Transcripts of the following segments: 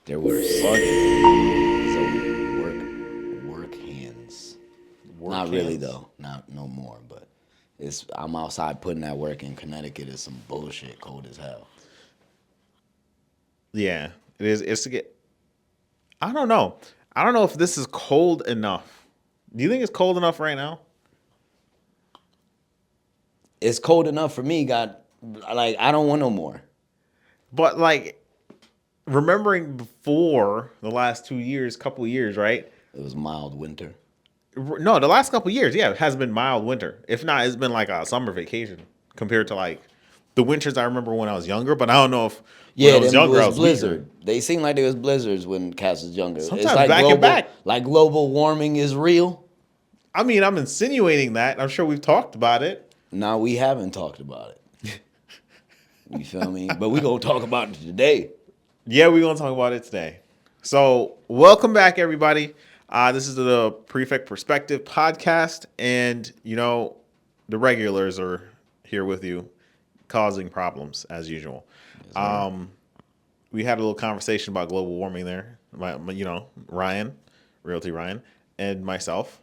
There were so work hands. Work Not really hands. though. Not no more. But I'm outside putting that work in Connecticut. Is some bullshit. Cold as hell. Yeah, it is. It's to get. I don't know. I don't know if this is cold enough. Do you think it's cold enough right now? It's cold enough for me. Got like I don't want no more. But like remembering before the last 2 years, couple of years, right? It was mild winter. No, the last couple of years, yeah, it has been mild winter. If not, it's been like a summer vacation compared to like the winters I remember when I was younger. But I don't know if when I Yeah, was them younger I was was weaker. blizzard. They seem like they was blizzards when Cass was younger. It's Sometimes like back and back. global warming is real. I mean, I'm insinuating that. I'm sure we've talked about it. Now we haven't talked about it. You feel me? But we gonna talk about it today. Yeah, we're gonna talk about it today. So, welcome back, everybody. This is the Prefect Perspective podcast, and the regulars are here with you, causing problems as usual. Yes, sir. Um, we had a little conversation about global warming there. Ryan, Realty Ryan, and myself.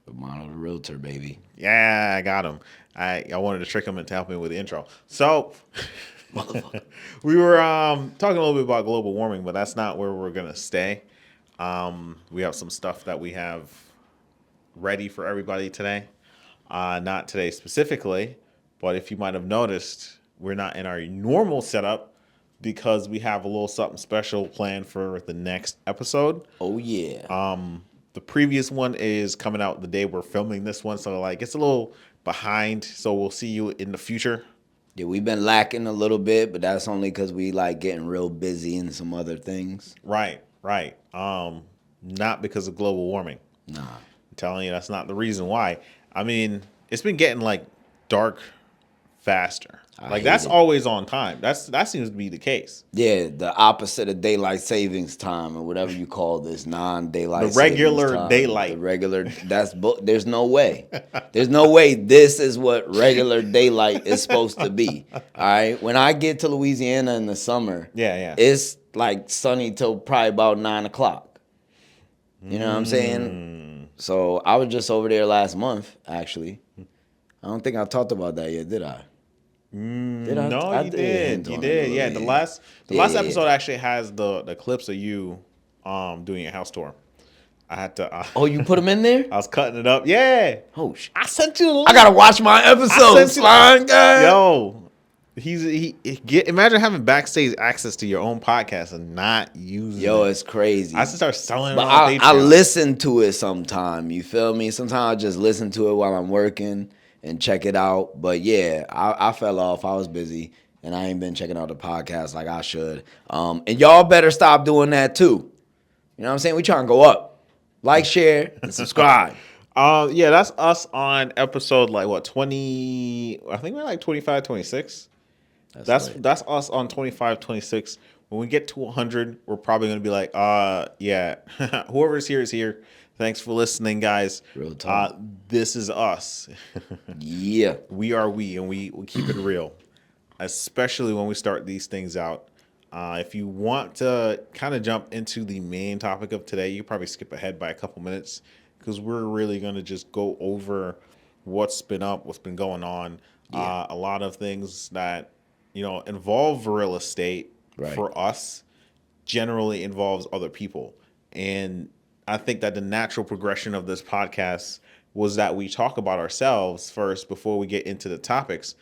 Romano the realtor, baby. Yeah, I got him. I wanted to trick him into helping me with the intro. So Motherfucker. we were talking a little bit about global warming, but that's not where we're gonna stay. We have some stuff that we have ready for everybody today. Not today specifically, but if you might have noticed, we're not in our normal setup because we have a little something special planned for the next episode. Oh yeah. The previous one is coming out the day we're filming this one, so like it's a little behind. So we'll see you in the future. Yeah, we've been lacking a little bit, but that's only because we like getting real busy and some other things. Right, right. Not because of global warming. Nah. I'm telling you, that's not the reason why. I mean, it's been getting like dark faster. I Like hate that's it. always on time. That seems to be the case. Yeah, the opposite of daylight savings time or whatever you call this The non-daylight savings regular time. The daylight. regular there's no way. There's no way this is what regular daylight is supposed to be. All right? When I get to Louisiana in the summer, Yeah, yeah. it's like sunny till probably about 9 o'clock. You know what I'm saying? So I was just over there last month, actually. I don't think I talked about that yet, did I? Did I? No, I you did did. hint You on it a did. little, Yeah, yeah. the last episode actually has the clips of you doing your house tour. I had to Oh, you put them in there? I was cutting it up. Yeah. Oh, shit. I sent you the link. I gotta watch my I episodes, sent you slime guy. Yo, imagine having backstage access to your own podcast and not using Yo, it. it's crazy. I should start selling it But on I Patreon. listen to it sometime. You feel me? Sometimes I just listen to it while I'm working and check it out. But yeah, I fell off. I was busy and I ain't been checking out the podcast like I should. And y'all better stop doing that too. You know what I'm saying? We trying to go up. Like, share, and subscribe. Yeah, that's us on episode like what 20. I think we're like 25, 26. That's lit. That's us on 25, 26. When we get to 100, we're probably gonna be like, yeah, whoever's here is here. Thanks for listening, guys. Real talk. This is us. Yeah. We are we, and we keep it real, especially when we start these things out. If you want to kind of jump into the main topic of today, you probably skip ahead by a couple minutes because we're really going to just go over what's been up, what's been going on. Yeah. A lot of things that, involve real estate Right. for us generally involves other people. And I think that the natural progression of this podcast was that we talk about ourselves first before we get into the topics,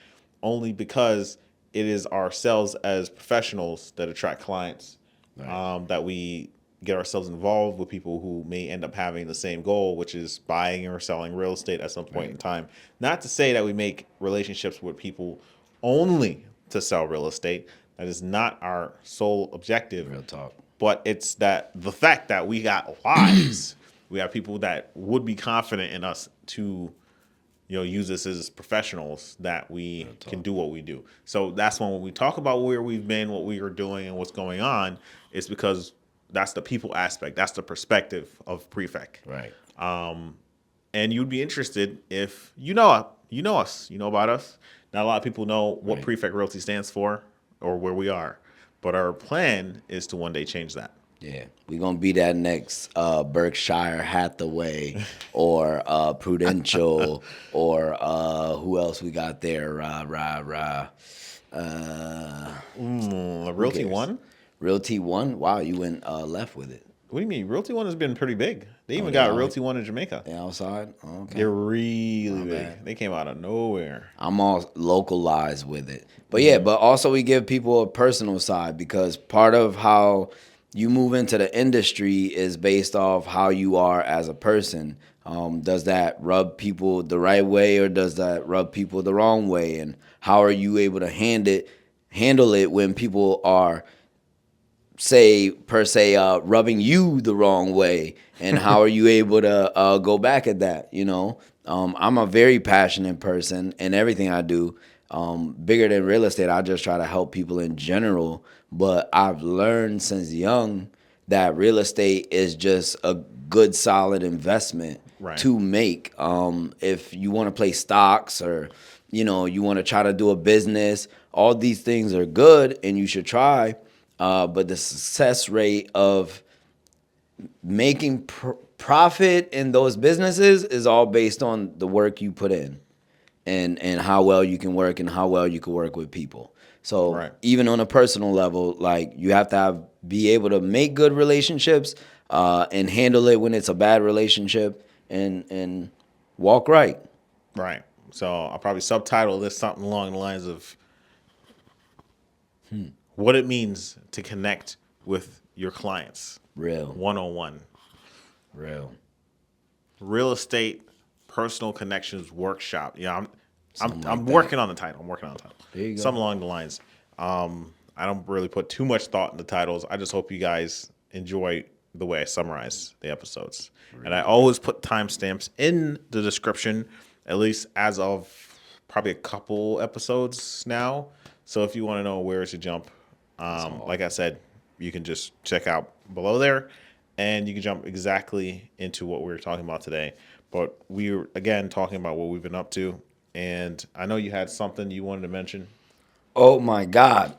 only because it is ourselves as professionals that attract clients, Right. that we get ourselves involved with people who may end up having the same goal, which is buying or selling real estate at some point in time. Not to say that we make relationships with people only to sell real estate. That is not our sole objective. Real talk. But it's that the fact that we got lives, we have people that would be confident in us to, use this as professionals that we can do what we do. So that's when we talk about where we've been, what we are doing, and what's going on, it's because that's the people aspect. That's the perspective of Prefect. Right. And you'd be interested if you know us, you know about us. Not a lot of people know what Right. Prefect Realty stands for or where we are. But our plan is to one day change that. Yeah, we're gonna be that next Berkshire Hathaway or Prudential or who else we got there? Who Realty cares? One? Realty One. Wow, you went left with it. What do you mean? Realty One has been pretty big. They Oh, even they got out. Realty One in Jamaica. They outside. Oh, okay. They're really My big. bad. They came out of nowhere. I'm all localized with it. But yeah, but also we give people a personal side because part of how you move into the industry is based off how you are as a person. Does that rub people the right way or does that rub people the wrong way? And how are you able to handle it when people are say per se rubbing you the wrong way, and how are you able to go back at that, I'm a very passionate person in everything I do. Bigger than real estate, I just try to help people in general, but I've learned since young that real estate is just a good solid investment Right. to make. If you want to play stocks or you want to try to do a business, all these things are good and you should try. But the success rate of making profit in those businesses is all based on the work you put in and how well you can work and how well you can work with people. So Right. even on a personal level, like you have to be able to make good relationships and handle it when it's a bad relationship and walk right. Right. So I'll probably subtitle this something along the lines of what it means to connect with your clients Real, one on one. real. Real estate personal connections workshop. Yeah, I'm Something like I'm that. working on the title. I'm working on the title. There you go. Something along the lines. I don't really put too much thought in the titles. I just hope you guys enjoy the way I summarize the episodes. And I always put timestamps in the description, at least as of probably a couple episodes now. So if you want to know where to jump, like I said, you can just check out below there and you can jump exactly into what we were talking about today. But we were, again, talking about what we've been up to. And I know you had something you wanted to mention. Oh my God.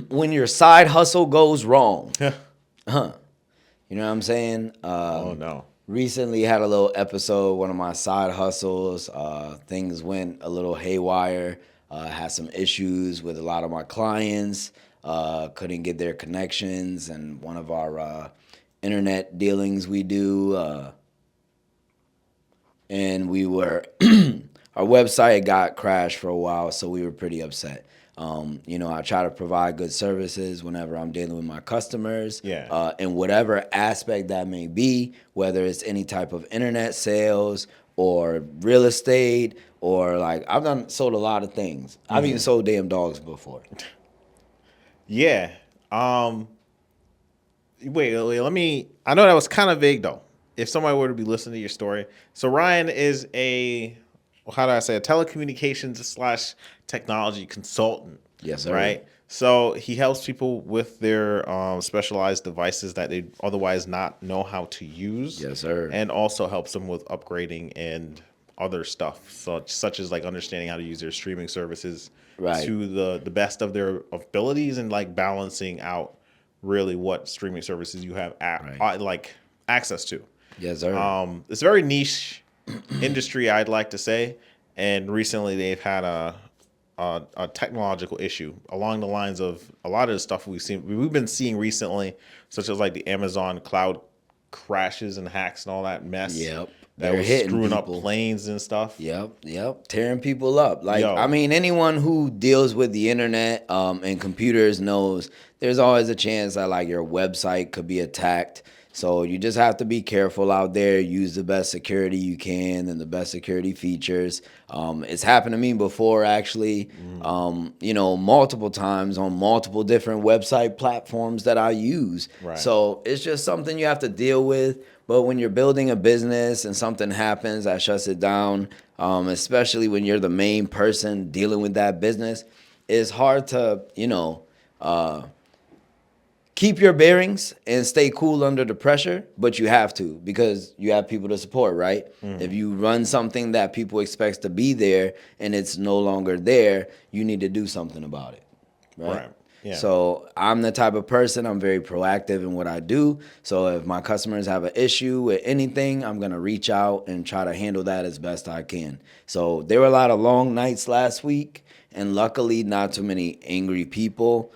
When your side hustle goes wrong. You know what I'm saying? Oh, no. Recently had a little episode, one of my side hustles. Things went a little haywire. Had some issues with a lot of my clients. Couldn't get their connections. And one of our internet dealings we do. And we were, our website got crashed for a while, so we were pretty upset. I try to provide good services whenever I'm dealing with my customers. Yeah. In whatever aspect that may be, whether it's any type of internet sales or real estate or like I've sold a lot of things. I've even sold damn dogs before. Yeah. Wait, let me. I know that was kind of vague though. If somebody were to be listening to your story, so Ryan is how do I say, a telecommunications slash technology consultant. Yes, sir. Right. So he helps people with their specialized devices that they otherwise not know how to use. Yes, sir. And also helps them with upgrading and other stuff, such as like understanding how to use their streaming services Right. to the best of their abilities and like balancing out really what streaming services you have Right. like access to. Yes, sir. It's a very niche industry, I'd like to say, and recently they've had a technological issue along the lines of a lot of the stuff we've been seeing recently, such as like the Amazon cloud crashes and hacks and all that mess. Yep. That They're was hitting screwing up people. planes and stuff. Yep. Tearing people up. Like, Yo. I mean, anyone who deals with the internet and computers knows there's always a chance that like your website could be attacked. So you just have to be careful out there. Use the best security you can and the best security features. It's happened to me before, actually. Multiple times on multiple different website platforms that I use. Right. So it's just something you have to deal with. But when you're building a business and something happens that shuts it down, especially when you're the main person dealing with that business, it's hard to, keep your bearings and stay cool under the pressure, but you have to because you have people to support, right? If you run something that people expect to be there and it's no longer there, you need to do something about it, right? Yeah. So I'm the type of person, I'm very proactive in what I do. So if my customers have an issue with anything, I'm going to reach out and try to handle that as best I can. So there were a lot of long nights last week, and luckily not too many angry people.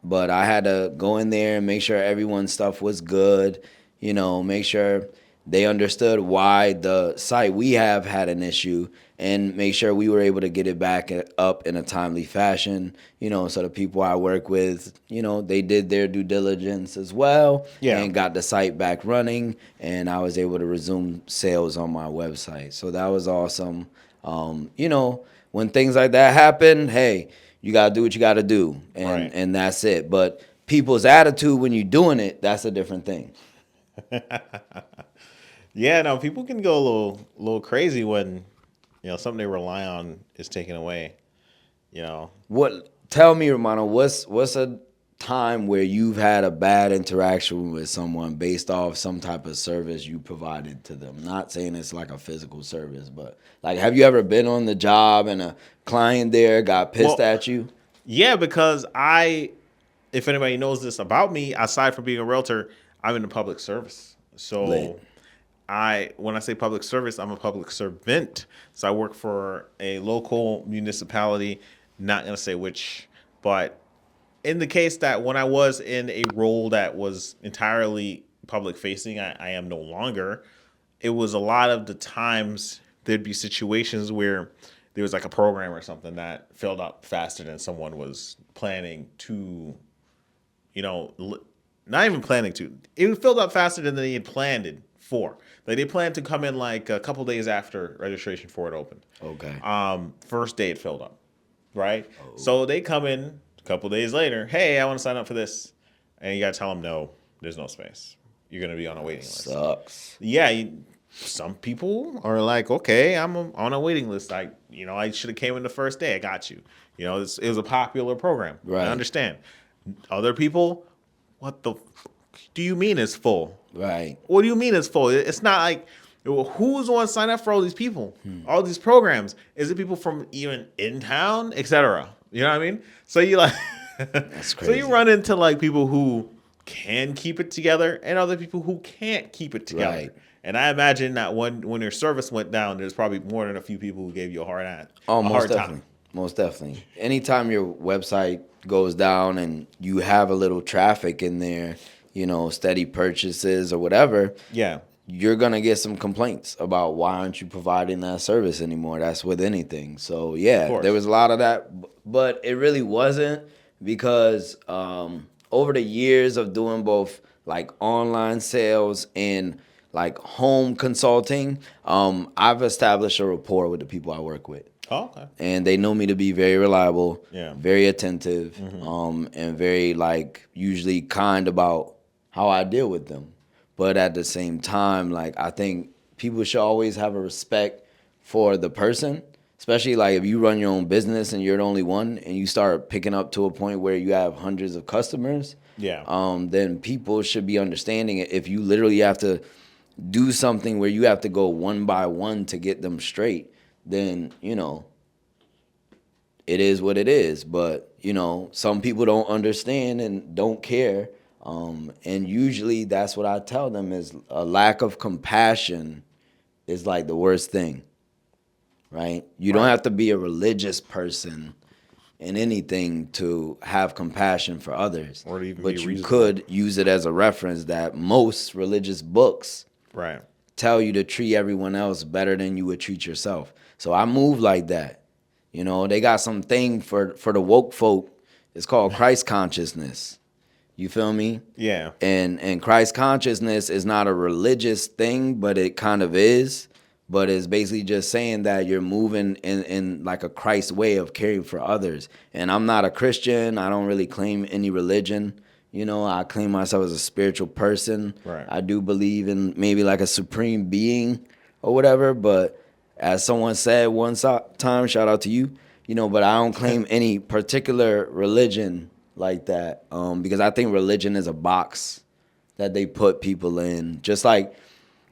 But I had to go in there and make sure everyone's stuff was good, make sure they understood why the site we have had an issue, and make sure we were able to get it back up in a timely fashion, so the people I work with, they did their due diligence as well Yeah. and got the site back running, and I was able to resume sales on my website. So that was awesome. When things like that happen, hey, you got to do what you got to do, and Right. and that's it. But people's attitude when you're doing it, that's a different thing. Yeah, no, people can go a little crazy when, something they rely on is taken away, you know. What? Tell me, Romano, what's a time where you've had a bad interaction with someone based off some type of service you provided to them? Not saying it's like a physical service, but like, have you ever been on the job and a client there got pissed Well, at you? yeah, because if anybody knows this about me, aside from being a realtor, I'm in the public service. Lit. So when I say public service, I'm a public servant. So I work for a local municipality, not going to say which, but in the case that when I was in a role that was entirely public facing, I am no longer. It was a lot of the times there'd be situations where there was like a program or something that filled up faster than someone was planning to, you know, not even planning to. It filled up faster than they had planned it for. Like they planned to come in like a couple days after registration for it opened. Okay. First day it filled up, right? So they come in a couple days later. Hey, I want to sign up for this, and you got to tell them no. There's no space. You're gonna be on a waiting list. Sucks. Yeah, some people are like, okay, on a waiting list. I should have came in the first day. I got you. It was a popular program. I Right. understand. Other people, what the do you mean it's full? Right. What do you mean it's full? It's not like who's on sign up for all these people, all these programs? Is it people from even in town, etc.? You know what I mean? So you like, That's so you crazy. run into like people who can keep it together and other people who can't keep it together. Right. And I imagine that when your service went down, there's probably more than a few people who gave you Oh, a most hard definitely. time. Most definitely. Anytime your website goes down and you have a little traffic in there, steady purchases or whatever, Yeah. you're going to get some complaints about why aren't you providing that service anymore. That's with anything. So, Of yeah, there course. was a lot of that, but it really wasn't because over the years of doing both like online sales and like home consulting, I've established a rapport with the people I work with, Oh, okay. and they know me to be very reliable, Yeah. very attentive, and very like usually kind about how I deal with them. But at the same time, like I think people should always have a respect for the person, especially like if you run your own business and you're the only one and you start picking up to a point where you have hundreds of customers, Yeah. then people should be understanding it. If you literally have to do something where you have to go one by one to get them straight, then it is what it is. But some people don't understand and don't care, and usually that's what I tell them is a lack of compassion is like the worst thing, right? You don't Right. have to be a religious person in anything to have compassion for others, Or to even be but you reasonable. could use it as a reference that most religious books Right. tell you to treat everyone else better than you would treat yourself. So I move like that. They got some thing for the woke folk. It's called Christ consciousness. You feel me? Yeah. And Christ consciousness is not a religious thing, but it kind of is. But it's basically just saying that you're moving in like a Christ way of caring for others. And I'm not a Christian. I don't really claim any religion. I claim myself as a spiritual person. Right. I do believe in maybe like a supreme being or whatever. But as someone said one time, shout out to you, but I don't claim any particular religion like that, because I think religion is a box that they put people in. Just like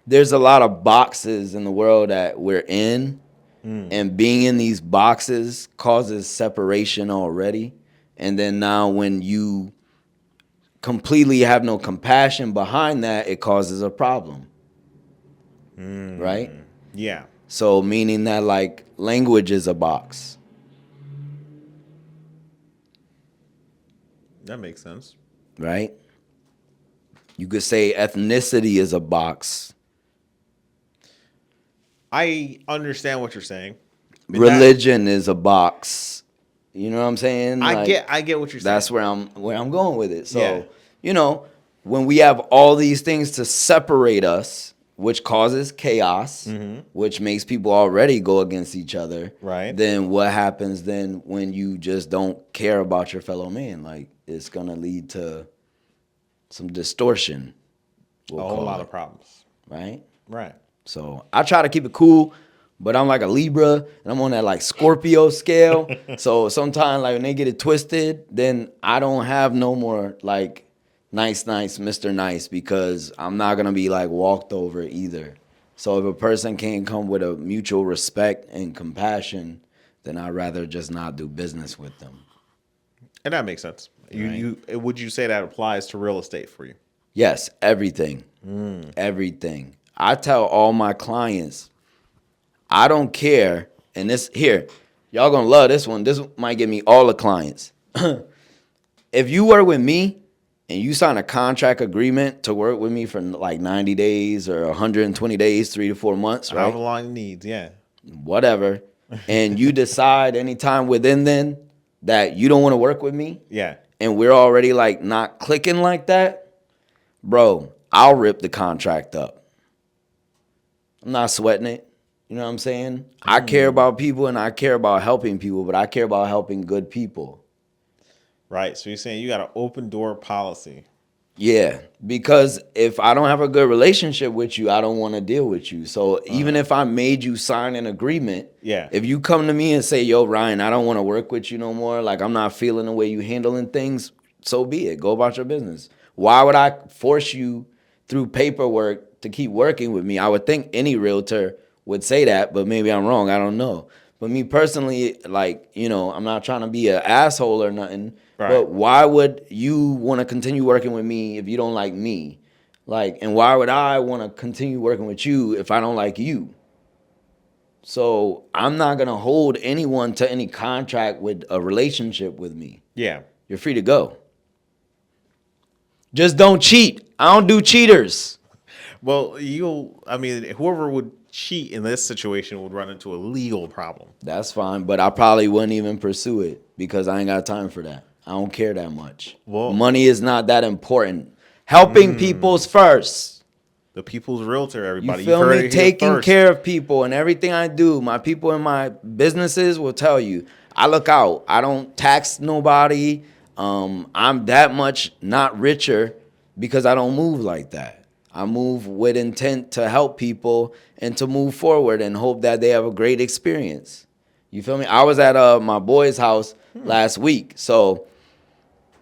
there's a lot of boxes in the world that we're in, and being in these boxes causes separation already. And then now when you completely have no compassion behind that, it causes a problem. Right? Yeah. So meaning that like language is a box. That makes sense. Right? You could say ethnicity is a box. I understand what you're saying. Religion is a box. You know what I'm saying? I Like, get what you're saying. that's where I'm going with it. So, Yeah. you know, when we have all these things to separate us, which causes chaos, which makes people already go against each other, Right. then what happens then when you just don't care about your fellow man? Like, it's going to lead to some distortion. A whole lot of problems. Right? Right. So I try to keep it cool, but I'm like a Libra and I'm on that like Scorpio scale. So sometimes like when they get it twisted, then I don't have no more like nice, Mr. Nice, because I'm not gonna be like walked over either. So if a person can't come with a mutual respect and compassion, then I'd rather just not do business with them. And that makes sense. Would you say that applies to real estate for you? Yes, everything. Everything. I tell all my clients, I don't care. And this here, y'all gonna love this one. This might get me all the clients. If you work with me and you sign a contract agreement to work with me for like 90 days or 120 days, 3 to 4 months, right? However long it needs, yeah. Whatever. And you decide anytime within then that you don't want to work with me, Yeah. and we're already like not clicking like that, bro, I'll rip the contract up. I'm not sweating it. You know what I'm saying? I care about people and I care about helping people, but I care about helping good people. Right. So you're saying you got an open door policy. Yeah, because if I don't have a good relationship with you, I don't want to deal with you. So even if I made you sign an agreement, Yeah. if you come to me and say, yo, Ryan, I don't want to work with you no more, like I'm not feeling the way you handling things, so be it. Go about your business. Why would I force you through paperwork to keep working with me? I would think any realtor would say that, but maybe I'm wrong. I don't know. But me personally, like, you know, I'm not trying to be an asshole or nothing. Right. But why would you want to continue working with me if you don't like me? Like, and why would I want to continue working with you if I don't like you? So I'm not going to hold anyone to any contract with a relationship with me. Yeah. You're free to go. Just don't cheat. I don't do cheaters. Well, whoever would cheat in this situation would run into a legal problem. That's fine, but I probably wouldn't even pursue it because I ain't got time for that. I don't care that much. Well, money is not that important. Helping people's first. The people's realtor, everybody. You feel me? Taking care of people and everything I do. My people in my businesses will tell you. I look out. I don't tax nobody. I'm that much not richer because I don't move like that. I move with intent to help people and to move forward and hope that they have a great experience. You feel me? I was at my boy's house last week. So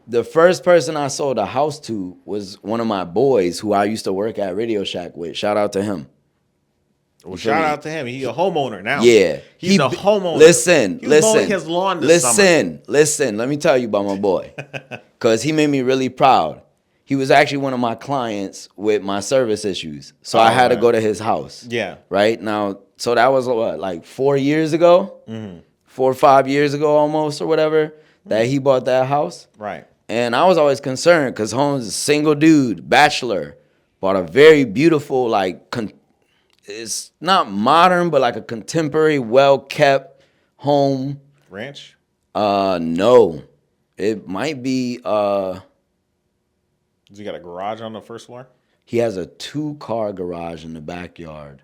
the first person I sold a house to was one of my boys who I used to work at Radio Shack with. Shout out to him. Well, shout out to him. He's a homeowner now. Yeah. He's a homeowner. Listen. Mowing his lawn this summer. Listen. Let me tell you about my boy. Because he made me really proud. He was actually one of my clients with my service issues. So I had to go to his house. Yeah. Right? Now, so that was what, like 4 years ago? 4 or 5 years ago almost or whatever that he bought that house. Right. And I was always concerned because Holmes is a single dude, bachelor, bought a very beautiful, like, it's not modern, but like a contemporary, well-kept home. Ranch? No. It might be, Does he got a garage on the first floor? he has a 2-car garage in the backyard.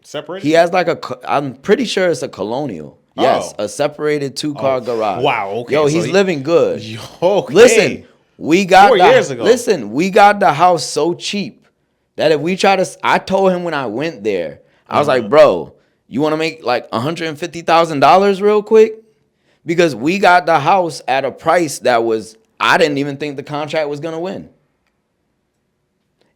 Separated? He has like I'm pretty sure it's a colonial. Yes, a separated 2-car garage. Wow, okay. Yo, so he's living good. Okay. Listen, we got 4 years ago. Listen, we got the house so cheap that if we try to, I told him when I went there, I was like, bro, you want to make like $150,000 real quick? Because we got the house at a price that was, I didn't even think the contract was gonna win.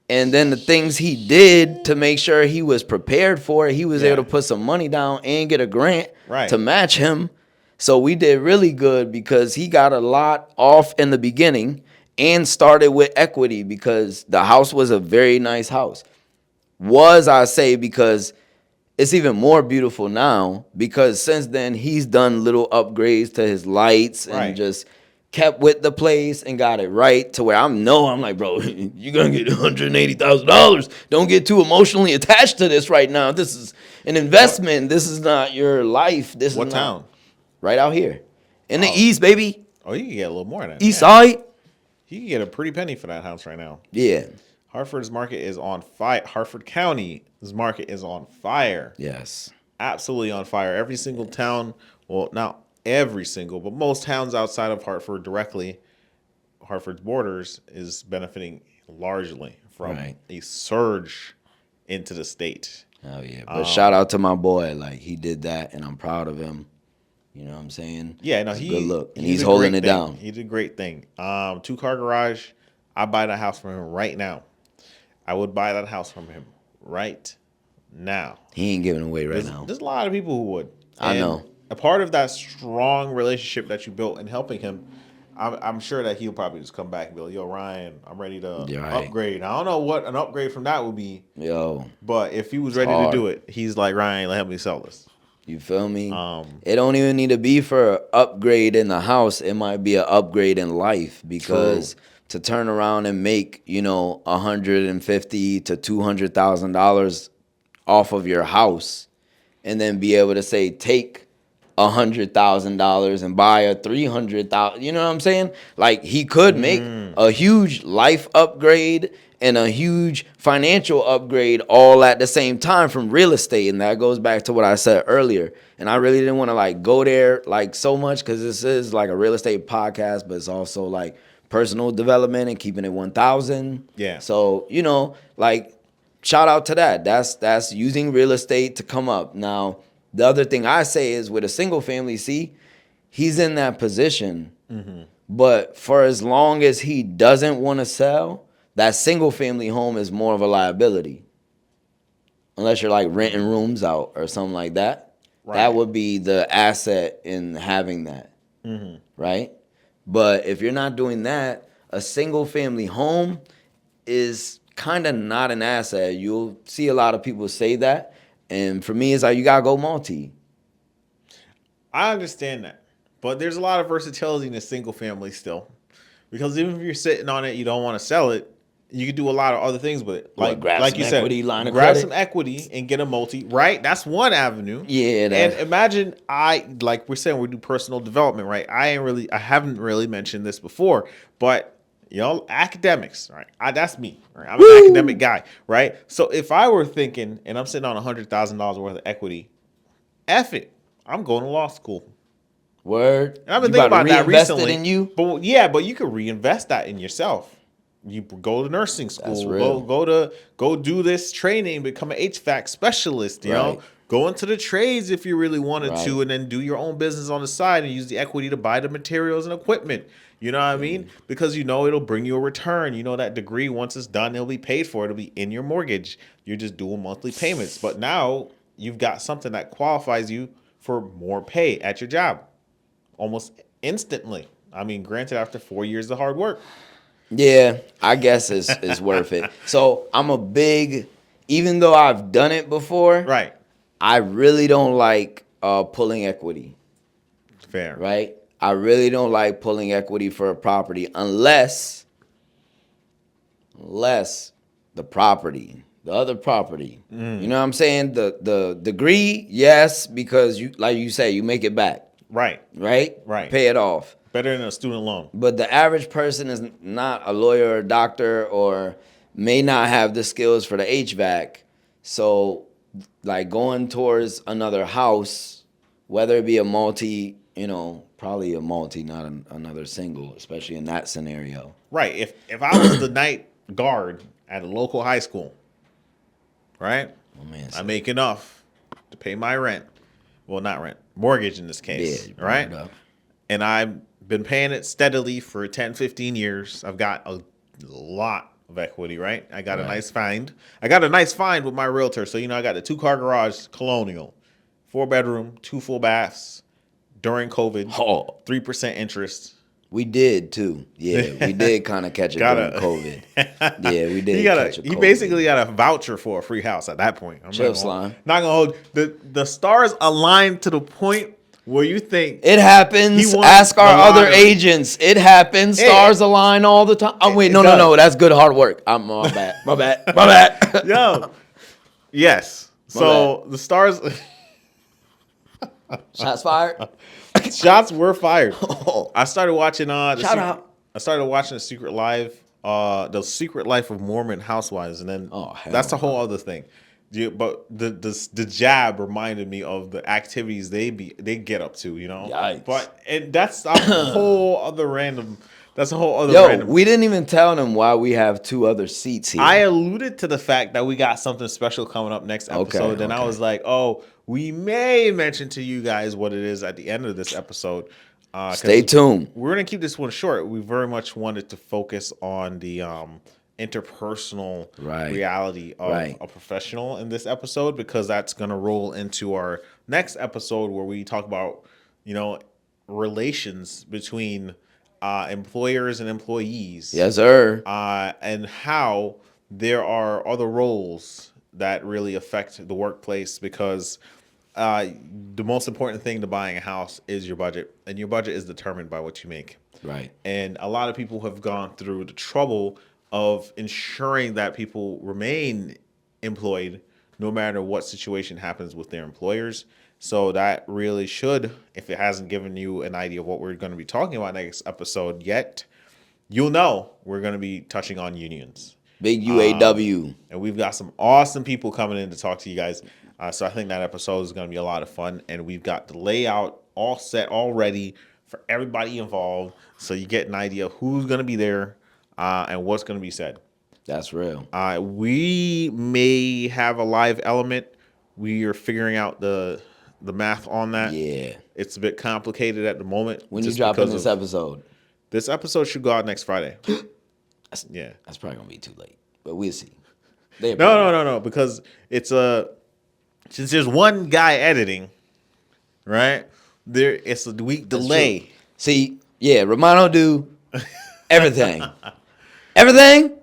And then the things he did to make sure he was prepared for it, he was able to put some money down and get a grant to match him. So we did really good because he got a lot off in the beginning and started with equity because the house was a very nice house. I say, because it's even more beautiful now because since then he's done little upgrades to his lights and Right. just kept with the place and got it right to where I'm like, bro, you're gonna get $180,000. Don't get too emotionally attached to this right now. This is an What investment. This is not your life. This is what not town? right out here in the Oh. East, baby. Oh, you can get a little more than East yeah. side. You can get a pretty penny for that house right now. Yeah. Hartford's market is on fire. Hartford County's market is on fire. Yes. Absolutely on fire. Every single town, well, not every single, but most towns outside of Hartford directly, Hartford's borders is benefiting largely from Right. a surge into the state. Oh yeah. But shout out to my boy. Like, he did that and I'm proud of him. You know what I'm saying? Yeah, no, It's a good look. And he's he's a holding great it thing. down. He did a great thing. 2-car garage. I buy that house from him right now. I would buy that house from him right now. He ain't giving away right There's, now. there's a lot of people who would. I And know. a part of that strong relationship that you built in helping him, I'm sure that he'll probably just come back and be like, yo, Ryan, I'm ready to You're right. upgrade. I don't know what an upgrade from that would be, Yo, but if he was it's ready to hard. do it, he's like, Ryan, help me sell this. You feel me? Um, It don't even need to be for an upgrade in the house. It might be an upgrade in life because True. to turn around and make, $150 to $200,000 off of your house, and then be able to say take $100,000 and buy a 300,000. You know what I'm saying? Like, he could make a huge life upgrade and a huge financial upgrade all at the same time from real estate, and that goes back to what I said earlier. And I really didn't want to like go there like so much because this is like a real estate podcast, but it's also like personal development and keeping it 1,000. Yeah. So like, shout out to that. That's using real estate to come up. Now, the other thing I say is with a single family, see, he's in that position. But for as long as he doesn't want to sell, that single family home is more of a liability. Unless you're like renting rooms out or something like that. Right. That would be the asset in having that. Right? But if you're not doing that, a single family home is kind of not an asset. You'll see a lot of people say that. And for me, it's like, you got to go multi. I understand that, but there's a lot of versatility in a single family still, because even if you're sitting on it, you don't want to sell it. You can do a lot of other things with it, What, grab like some you said, equity, line of grab credit? some equity and get a multi. Right, that's one avenue. Yeah, And imagine like we're saying, we do personal development, right? I haven't really mentioned this before, but academics, right? That's me, right? I'm an academic guy, right? So if I were thinking, and I'm sitting on $100,000 worth of equity, F it, I'm going to law school. Word. And I've been You thinking about about to that reinvest recently. it in you? But yeah, but you could reinvest that in yourself. You go to nursing school. That's real. Go do this training, become an HVAC specialist. You know, Right. go into the trades if you really wanted to, Right. and then do your own business on the side and use the equity to buy the materials and equipment. You know what I mean? Because it'll bring you a return. You know that degree, once it's done, it'll be paid for. It'll be in your mortgage. You're just doing monthly payments. But now you've got something that qualifies you for more pay at your job almost instantly. I mean, granted, after 4 years of hard work. Yeah, I guess it's worth it. So I'm a big, even though I've done it before, Right. I really don't like pulling equity. Fair. Right? I really don't like pulling equity for a property unless the other property. You know what I'm saying? The degree, yes, because you, like you say, you make it back. Right. Right? Right. Pay it off. Better than a student loan. But the average person is not a lawyer or a doctor, or may not have the skills for the HVAC. So, like, going towards another house, whether it be a multi, probably a multi, not another single, especially in that scenario. Right. If I was the night guard at a local high school, right? Oh, man, I make enough to pay my rent. Well, not rent, mortgage in this case. Yeah, you right? brought it up. And I've been paying it steadily for 10, 15 years. I've got a lot of equity, right? I got a nice find. I got a nice find with my realtor. So, I got the 2-car garage, colonial, 4-bedroom, 2 full baths, during COVID. Oh, 3% interest. we did too. Yeah, we did kind of catch it during COVID. Yeah, we did catch a He COVID. basically got a voucher for a free house at that point. I'm Chill, not Slime. gonna hold the stars aligned to the point where you think It happens. he won Ask our the other lottery. agents. It happens. Stars align all the time. Oh wait, It no. does. That's good hard work. I'm my bad. My bad. Yo, yes. So the stars. Shots fired. Shots were fired. Oh. I started watching Shout out. I started watching the Secret Life of Mormon Housewives, and then Oh, hell that's a whole other thing. But the jab reminded me of the activities they get up to, you know. Yikes. But and that's a whole other random. That's a whole other Yo, random. we didn't even tell them why we have 2 other seats here. I alluded to the fact that we got something special coming up next episode, and I was like, "Oh, we may mention to you guys what it is at the end of this episode." Stay tuned. We're gonna keep this one short. We very much wanted to focus on the interpersonal reality of a professional in this episode, because that's gonna roll into our next episode where we talk about, relations between employers and employees. Yes, sir. And how there are other roles that really affect the workplace, because the most important thing to buying a house is your budget, and your budget is determined by what you make. Right. And a lot of people have gone through the trouble of ensuring that people remain employed no matter what situation happens with their employers. So that really should, if it hasn't given you an idea of what we're going to be talking about next episode yet, you'll know we're going to be touching on unions. Big UAW. And we've got some awesome people coming in to talk to you guys. So I think that episode is going to be a lot of fun. And we've got the layout all set already for everybody involved. So you get an idea of who's going to be there and what's going to be said. That's real. We may have a live element. We are figuring out the math on that. Yeah. It's a bit complicated at the moment. When you dropping this episode? This episode should go out next Friday. That's probably going to be too late, but we'll see. No, because it's since there's one guy editing, right? It's a week delay. True. See, yeah, Romano do everything. Everything?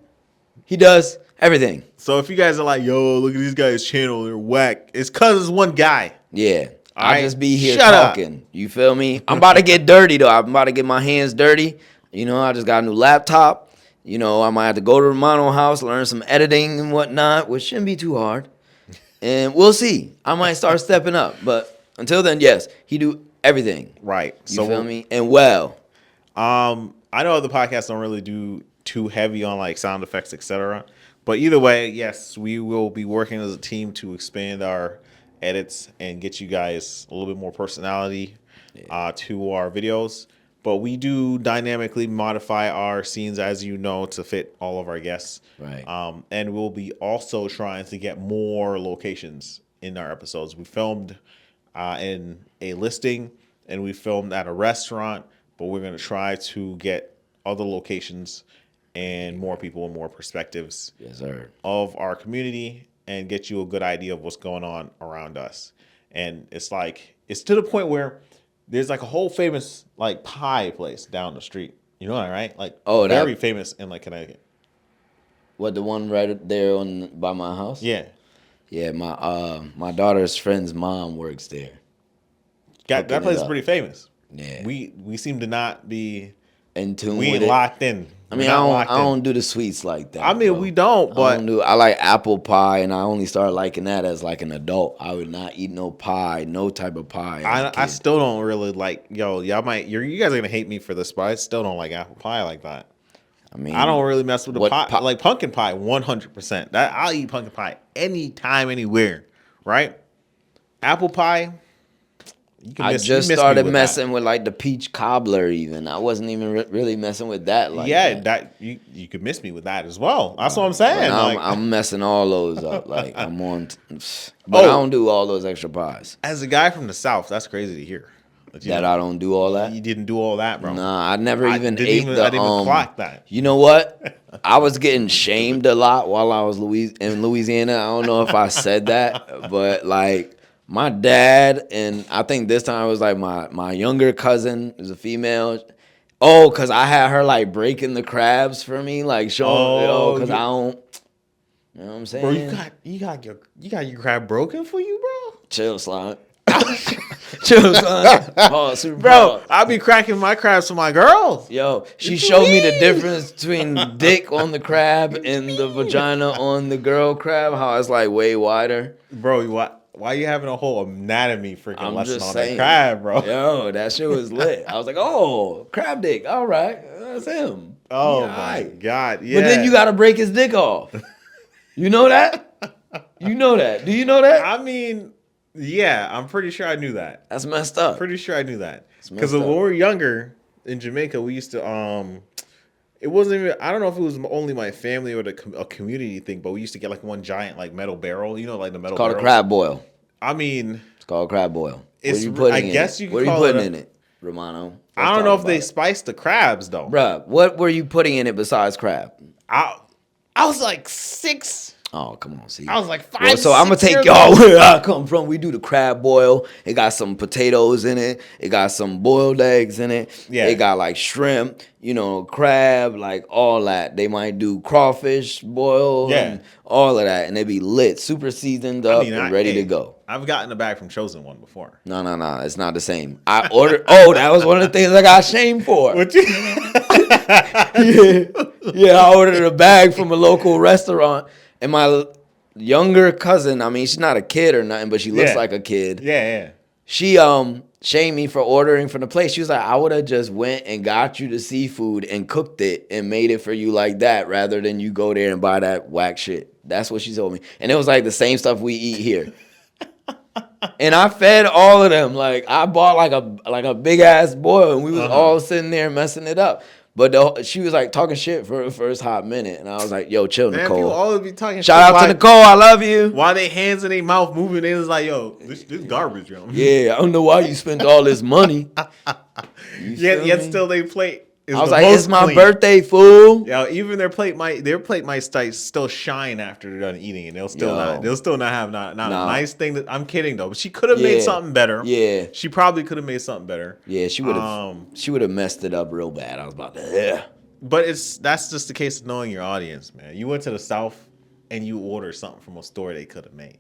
He does everything. So if you guys are like, yo, look at these guys' channel, they're whack, it's because it's one guy. Yeah. I just be here Shut talking. Up. You feel me? I'm about to get dirty, though. I'm about to get my hands dirty. I just got a new laptop. I might have to go to Romano's house, learn some editing and whatnot, which shouldn't be too hard. And we'll see. I might start stepping up. But until then, yes, he do everything. Right. You feel me? And well. I know other podcasts don't really do too heavy on like sound effects, etc. But either way, yes, we will be working as a team to expand our edits and get you guys a little bit more personality to our videos. But we do dynamically modify our scenes, as you know, to fit all of our guests. Right. And we'll be also trying to get more locations in our episodes. We filmed in a listing, and we filmed at a restaurant, but we're going to try to get other locations and more people and more perspectives of our community and get you a good idea of what's going on around us. And it's to the point where there's like a whole famous like pie place down the street. You know that, right? Like very famous in like Connecticut. What, the one right there by my house? Yeah. Yeah, my daughter's friend's mom works there. That place is pretty famous. Yeah. We seem to not be in tune we with ain't locked in. I mean, I don't do the sweets like that. I mean, we don't, but I like apple pie, and I only started liking that as like an adult. I would not eat no pie, no type of pie. I still don't really like. You guys are gonna hate me for this, but I still don't like apple pie like that. I mean, I don't really mess with the pie. Like pumpkin pie, 100%. That I'll eat pumpkin pie anytime, anywhere. Right? Apple pie. I just started messing with like the peach cobbler. Even I wasn't even really messing with that. Like that you could miss me with that as well. That's what I'm saying. I'm messing all those up. Like I'm on, but I don't do all those extra pies. As a guy from the South, that's crazy to hear. That I don't do all that. You didn't do all that, bro. Nah, I never even ate I didn't even clock that. You know what? I was getting shamed a lot while I was in Louisiana. I don't know if I said that, but like My dad, and I think this time it was like my younger cousin is a female. Oh, cause I had her like breaking the crabs for me, like showing, Oh, cause I don't, you know what I'm bro, saying? you got your crab broken for you, bro. Chill, slime. Chill, slime. Pause, super Bro, pause. I'll be cracking my crabs for my girls. Yo, she What you showed me the mean? difference between dick on the crab What and the you mean? vagina on the girl crab. How it's like way wider. Bro, why you having a whole anatomy freaking I'm lesson just on that saying. crab, bro? Yo, that shit was lit. I was like, oh, crab dick. All right, that's him. He Oh all my right. god, yeah. But then you got to break his dick off. You know that? You know that? Do you know that? I mean, yeah, I'm pretty sure I knew that. That's messed up. Pretty sure I knew that. messed Because when up. we were younger in Jamaica, we used to it wasn't even, I don't know if it was only my family or a community thing, but we used to get like one giant like metal barrel, you know, like the metal It's called a barrels. crab boil. I mean, It's called crab boil. What are it's you putting I in guess it? you could What are you call putting it in it, Romano? I Let's don't know talk if they about it. spiced the crabs though. Bruh, what were you putting in it besides crab? I was like 6. Oh, come on, see. I was like 5. Well, so I'm gonna 6 take years y'all old. where I come from. We do the crab boil. It got some potatoes in it. It got some boiled eggs in it. Yeah. It got like shrimp, crab, like all that. They might do crawfish boil Yeah. and all of that, and they be lit, super seasoned up and ready to go. I've gotten a bag from Chosen One before. No, it's not the same. I ordered. Oh, that was one of the things I got shamed for. What you? Yeah, I ordered a bag from a local restaurant, and my younger cousin, I mean, she's not a kid or nothing, but she looks Yeah. like a kid. Yeah. She shamed me for ordering from the place. She was like, I would have just went and got you the seafood and cooked it and made it for you like that, rather than you go there and buy that whack shit. That's what she told me, and it was like the same stuff we eat here. And I fed all of them. Like I bought like a big ass boil, and we was all sitting there messing it up. But she was like talking shit for the first hot minute, and I was like, "Yo, chill, Man, Nicole." people always be talking Shout shit out to Nicole, I love you. while they hands in their mouth moving. They was like, "Yo, this garbage, yo." Yeah, I don't know why you spent all this money. Yet still they plate. Is I was the like, most "It's my clean. birthday, fool." Yo, even their plate might still shine after they're done eating, and they'll still not have a nice thing. I'm kidding though, but she could have made something better. Yeah, she probably could have made something better. yeah, she would have. She would have messed it up real bad. I was about to. Yeah. But that's just the case of knowing your audience, man. You went to the South and you ordered something from a store they could have made.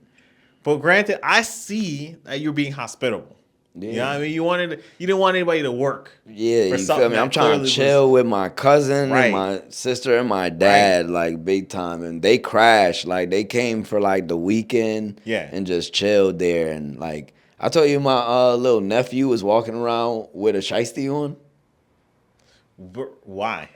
But granted, I see that you're being hospitable. Yeah. You know what I mean? You didn't want anybody to work. Yeah, you feel me? I'm trying to chill with my cousin and my sister and my dad, like big time. And they crashed. Like they came for like the weekend and just chilled there. And like I told you, my little nephew was walking around with a shiesty on. Why?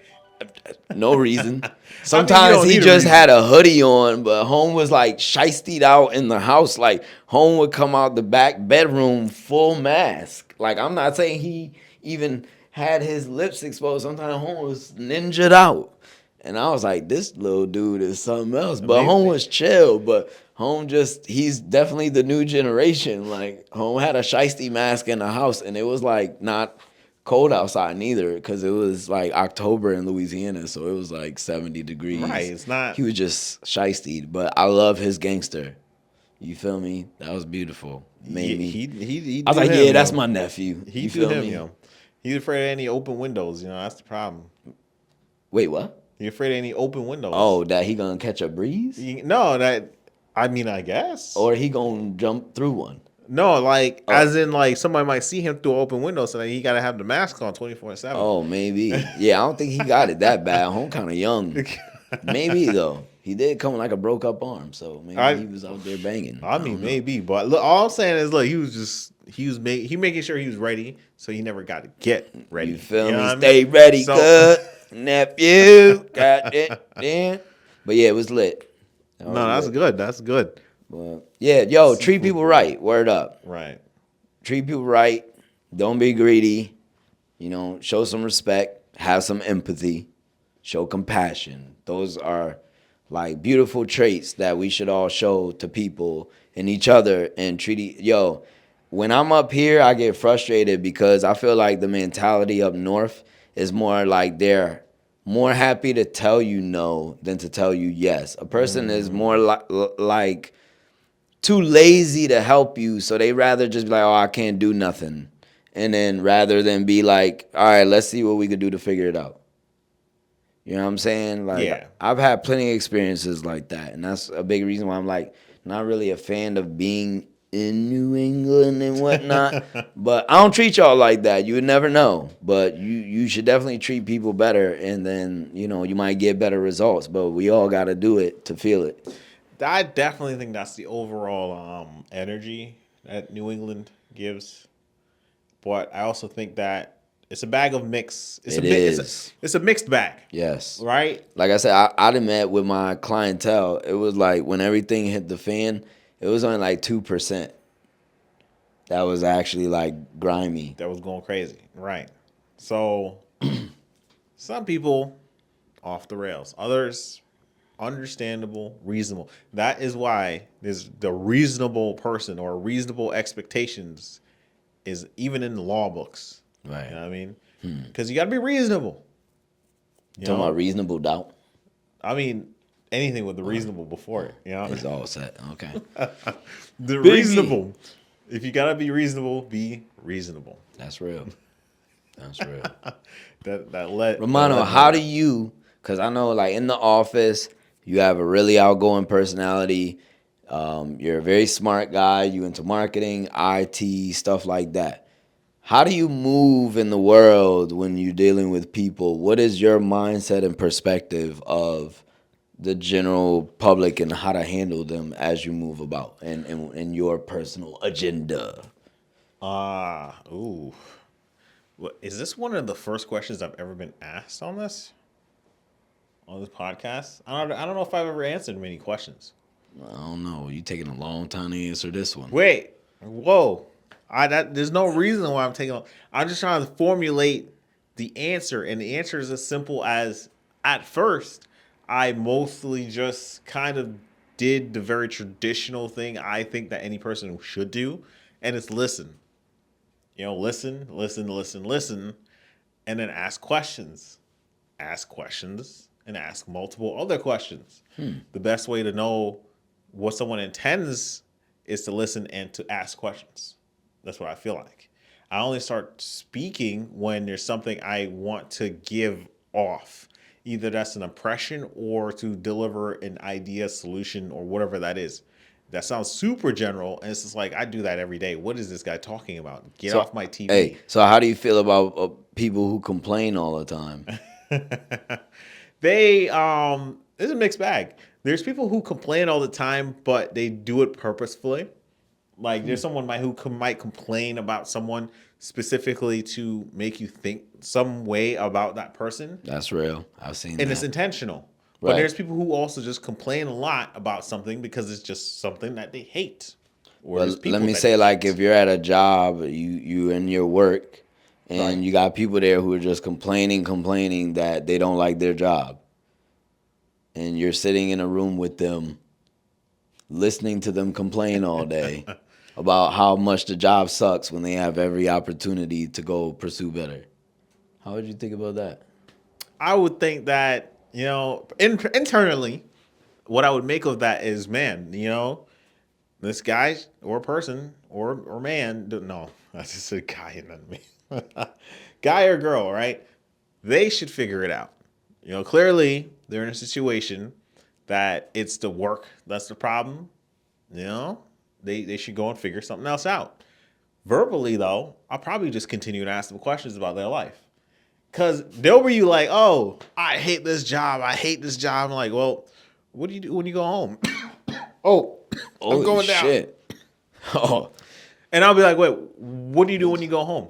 No reason. Sometimes he just had a hoodie on, but home was like shiestied out in the house. Like home would come out the back bedroom full mask. Like I'm not saying he even had his lips exposed. Sometimes home was ninja'd out. And I was like, this little dude is something else. But home was chill. But home he's definitely the new generation. Like home had a shiesty mask in the house, and it was like not cold outside neither, because it was like October in Louisiana, so it was like 70 degrees. Right, it's not. He was just shiesty, but I love his gangster. You feel me? That was beautiful. Made me. He I was like, yeah, that's my nephew. He do him, yo. He's afraid of any open windows. You know, that's the problem. Wait, what? You're afraid of any open windows. Oh, that he gonna catch a breeze? No, I guess. Or he gonna jump through one? No, like as in like somebody might see him through an open window, so that he gotta have the mask on 24/7. Oh, maybe. Yeah, I don't think he got it that bad. Home kind of young. Maybe though. He did come with like a broke up arm, so maybe he was out there banging. I mean, maybe, but look, all I'm saying is, look, he making sure he was ready, so he never got to get ready. You feel me? What Stay ready, good nephew. Got it, man. But yeah, it was lit. No, that's good. That's good. But yeah, yo, treat people right. Word up. Right. Treat people right. Don't be greedy. Show some respect. Have some empathy. Show compassion. Those are like beautiful traits that we should all show to people and each other and when I'm up here, I get frustrated because I feel like the mentality up north is more like they're more happy to tell you no than to tell you yes. A person is more like too lazy to help you, so they rather just be like, oh, I can't do nothing. And then rather than be like, all right, let's see what we could do to figure it out. You know what I'm saying? Like, Yeah. I've had plenty of experiences like that. And that's a big reason why I'm like not really a fan of being in New England and whatnot. But I don't treat y'all like that. You would never know. But you should definitely treat people better, and then, you know, you might get better results. But we all got to do it to feel it. I definitely think that's the overall energy that New England gives. But I also think that it's a bag of mix. It is. It's a mixed bag. Yes. Right? Like I said, I done met with my clientele. It was like when everything hit the fan, it was only like 2%. That was actually like grimy. That was going crazy. Right. So some people off the rails. Others understandable, reasonable. That is why there's the reasonable person or reasonable expectations is even in the law books. Right. You know what I mean? Because you got to be reasonable. You Talking know? about reasonable doubt. I mean, anything with the reasonable before it. You know? It's all set. Okay. The reasonable. If you got to be reasonable. That's real. That's real. Romano, Romano, how do you, because I know like in the office, you have a really outgoing personality. You're a very smart guy. You into marketing, IT, stuff like that. How do you move in the world when you're dealing with people? What is your mindset and perspective of the general public and how to handle them as you move about and your personal agenda? Ooh. Is this one of the first questions I've ever been asked on this podcast? I don't know if I've ever answered many questions. I don't know. You taking a long time to answer this one. Wait, whoa! There's no reason why I'm taking. I'm just trying to formulate the answer, and the answer is as simple as: at first, I mostly just kind of did the very traditional thing I think that any person should do, and it's listen. You know, listen, and then ask questions. Ask questions and ask multiple other questions. The best way to know what someone intends is to listen and to ask questions. That's what I feel like. I only start speaking when there's something I want to give off. Either that's an impression or to deliver an idea, solution, or whatever that is. That sounds super general, and it's just like I do that every day. What is this guy talking about? Get off my TV. Hey, so how do you feel about people who complain all the time? It's a mixed bag. There's people who complain all the time, but they do it purposefully. Like there's someone who might complain about someone specifically to make you think some way about that person. That's real. I've seen that. And it's intentional. Right. But there's people who also just complain a lot about something because it's just something that they hate. Or Well, let me say, like, if you're at a job, you in your work, and you got people there who are just complaining that they don't like their job, and you're sitting in a room with them, listening to them complain all day about how much the job sucks when they have every opportunity to go pursue better. How would you think about that? I would think that, you know, internally, what I would make of that is, man, you know, this guy or person or man, no, that's just a guy and not me. Guy or girl, right? They should figure it out. You know, clearly they're in a situation that it's the work that's the problem. You know, they should go and figure something else out. Verbally, though, I'll probably just continue to ask them questions about their life. Because they'll be like, oh, I hate this job. I'm like, well, what do you do when you go home? I'm going down. Shit. Oh, And I'll be like, wait, what do you do when you go home?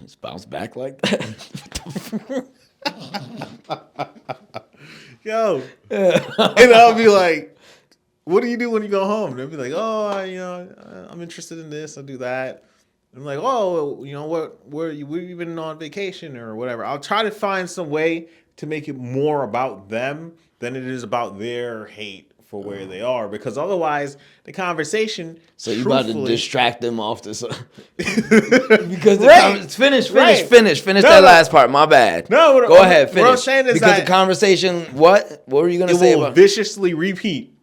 it's bounced back like that? Yo. And I'll be like, what do you do when you go home? And they'll be like, oh, I'm interested in this. I'll do that. I'm like, oh, you know what? We've been on vacation or whatever. I'll try to find some way to make it more about them than it is about their hate for where they are, because otherwise the conversation. So you about to distract them off this? Because finish that last part. My bad. No, go ahead. Finish. What I'm saying is because that the conversation. What were you gonna say? It will viciously repeat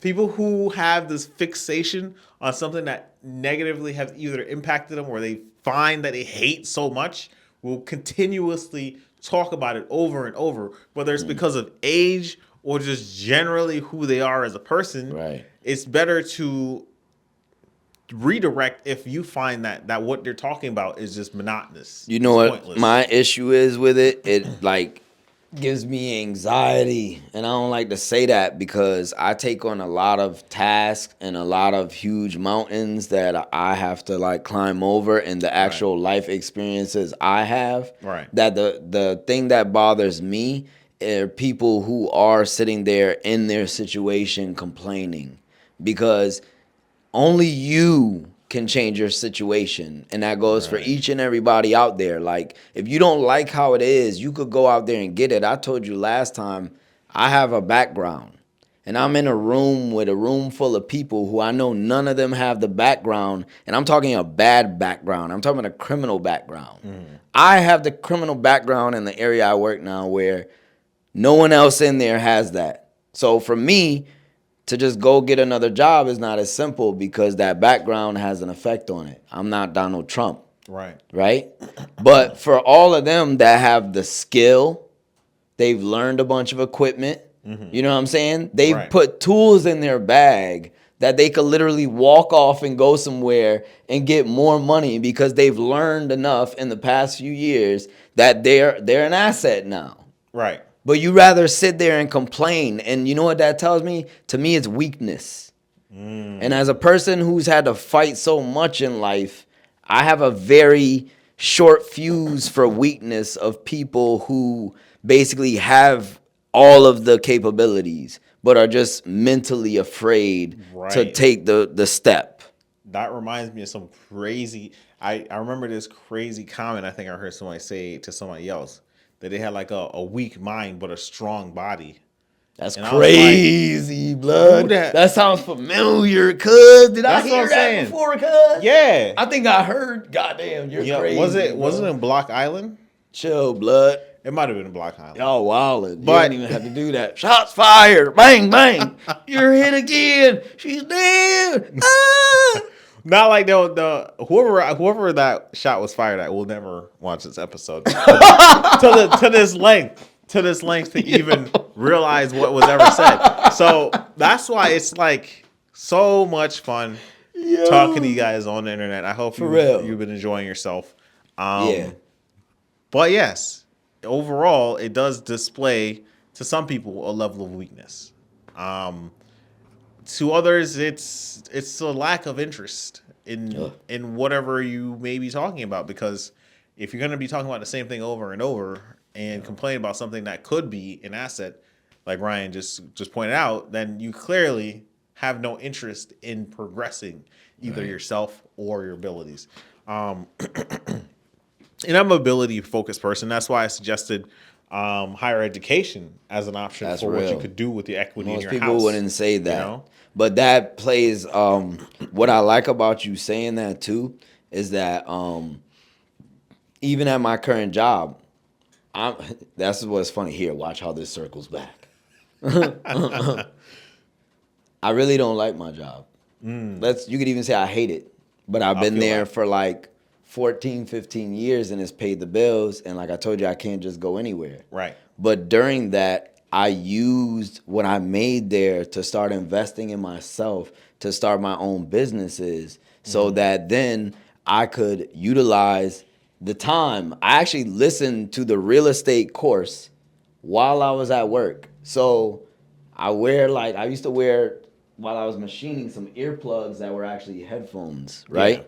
People who have this fixation on something that negatively has either impacted them or they find that they hate so much will continuously talk about it over and over, whether it's because of age or just generally who they are as a person. Right. It's better to redirect if you find that what they're talking about is just monotonous. You know it's what pointless. my issue is with it? It like gives me anxiety, and I don't like to say that because I take on a lot of tasks and a lot of huge mountains that I have to like climb over, and the actual life experiences I have. Right. That the thing that bothers me are people who are sitting there in their situation complaining, because only you can change your situation, and that goes for Right. each and everybody out there. Like, if you don't like how it is, you could go out there and get it. I told you last time, I have a background, and I'm in a room with a room full of people who I know none of them have the background, and I'm talking a bad background. I'm talking about a criminal background. I have the criminal background in the area I work now, where no one else in there has that. So for me to just go get another job is not as simple, because that background has an effect on it. I'm not Donald Trump, Right. right? But for all of them that have the skill, they've learned a bunch of equipment. You know what I'm saying? They've Right. put tools in their bag that they could literally walk off and go somewhere and get more money, because they've learned enough in the past few years that they're an asset now. Right. But you rather sit there and complain. And you know what that tells me? To me, it's weakness. And as a person who's had to fight so much in life, I have a very short fuse for weakness of people who basically have all of the capabilities, but are just mentally afraid to Right. take the step. That reminds me of some crazy. I remember this crazy comment I think I heard somebody say to somebody else, that they had like a weak mind but a strong body. That's And I was like, crazy, blood. that- That sounds familiar, cuz. Did I That's what hear I'm that saying. before, cuz? Yeah. I think I heard. Goddamn, you're Yeah. crazy. Was it bro. in Block Island? Chill, blood. It might have been in Block Island. Y'all wildin'. You But- ain't even have to do that. Shots fired. Bang, bang. You're hit again. She's dead. Ah. Not like the whoever that shot was fired at will never watch this episode to this length to even realize what was ever said. So that's why it's like so much fun talking to you guys on the internet. I hope real. you've been enjoying yourself. Yeah. But yes, overall, it does display to some people a level of weakness. To others, it's a lack of interest in whatever you may be talking about. Because if you're going to be talking about the same thing over and over and complain about something that could be an asset, like Ryan just pointed out, then you clearly have no interest in progressing either yourself or your abilities. And I'm an ability focused person. That's why I suggested higher education as an option That's for what you real. could do with the equity in Most your people house. wouldn't say that. You know? But that plays what I like about you saying that too is that even at my current job, that's what's funny here. Watch how this circles back. I really don't like my job. You could even say I hate it. But I've been feel there that. for like 14, 15 years, and it's paid the bills. And like I told you, I can't just go anywhere. Right. But during that, I used what I made there to start investing in myself, to start my own businesses, so that then I could utilize the time. I actually listened to the real estate course while I was at work. So I used to wear, while I was machining, some earplugs that were actually headphones, right? Yeah.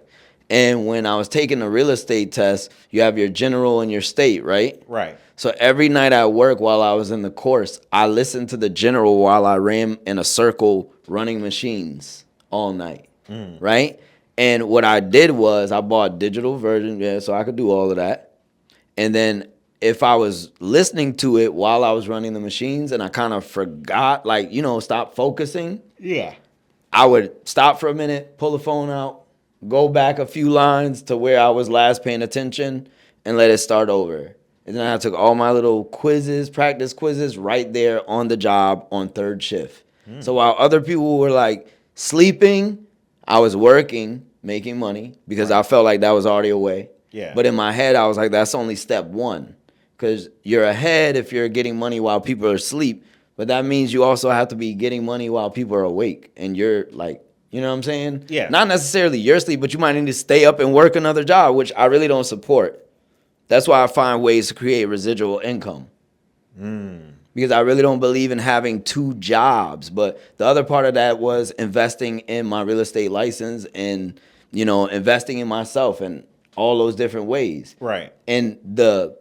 And when I was taking the real estate test, you have your general and your state, right? Right. So every night at work while I was in the course, I listened to the general while I ran in a circle running machines all night, right? And what I did was I bought digital version, so I could do all of that. And then if I was listening to it while I was running the machines and I kind of forgot, stop focusing, Yeah. I would stop for a minute, pull the phone out, go back a few lines to where I was last paying attention, and let it start over. And then I took all my little quizzes, practice quizzes, right there on the job on third shift. So while other people were like sleeping, I was working, making money because I felt like that was already a way. Yeah. But in my head, I was like, that's only step one. Because you're ahead if you're getting money while people are asleep. But that means you also have to be getting money while people are awake. And you're like, you know what I'm saying? Yeah. Not necessarily your sleep, but you might need to stay up and work another job, which I really don't support. That's why I find ways to create residual income. Because I really don't believe in having two jobs. But the other part of that was investing in my real estate license and, investing in myself in all those different ways. Right. And the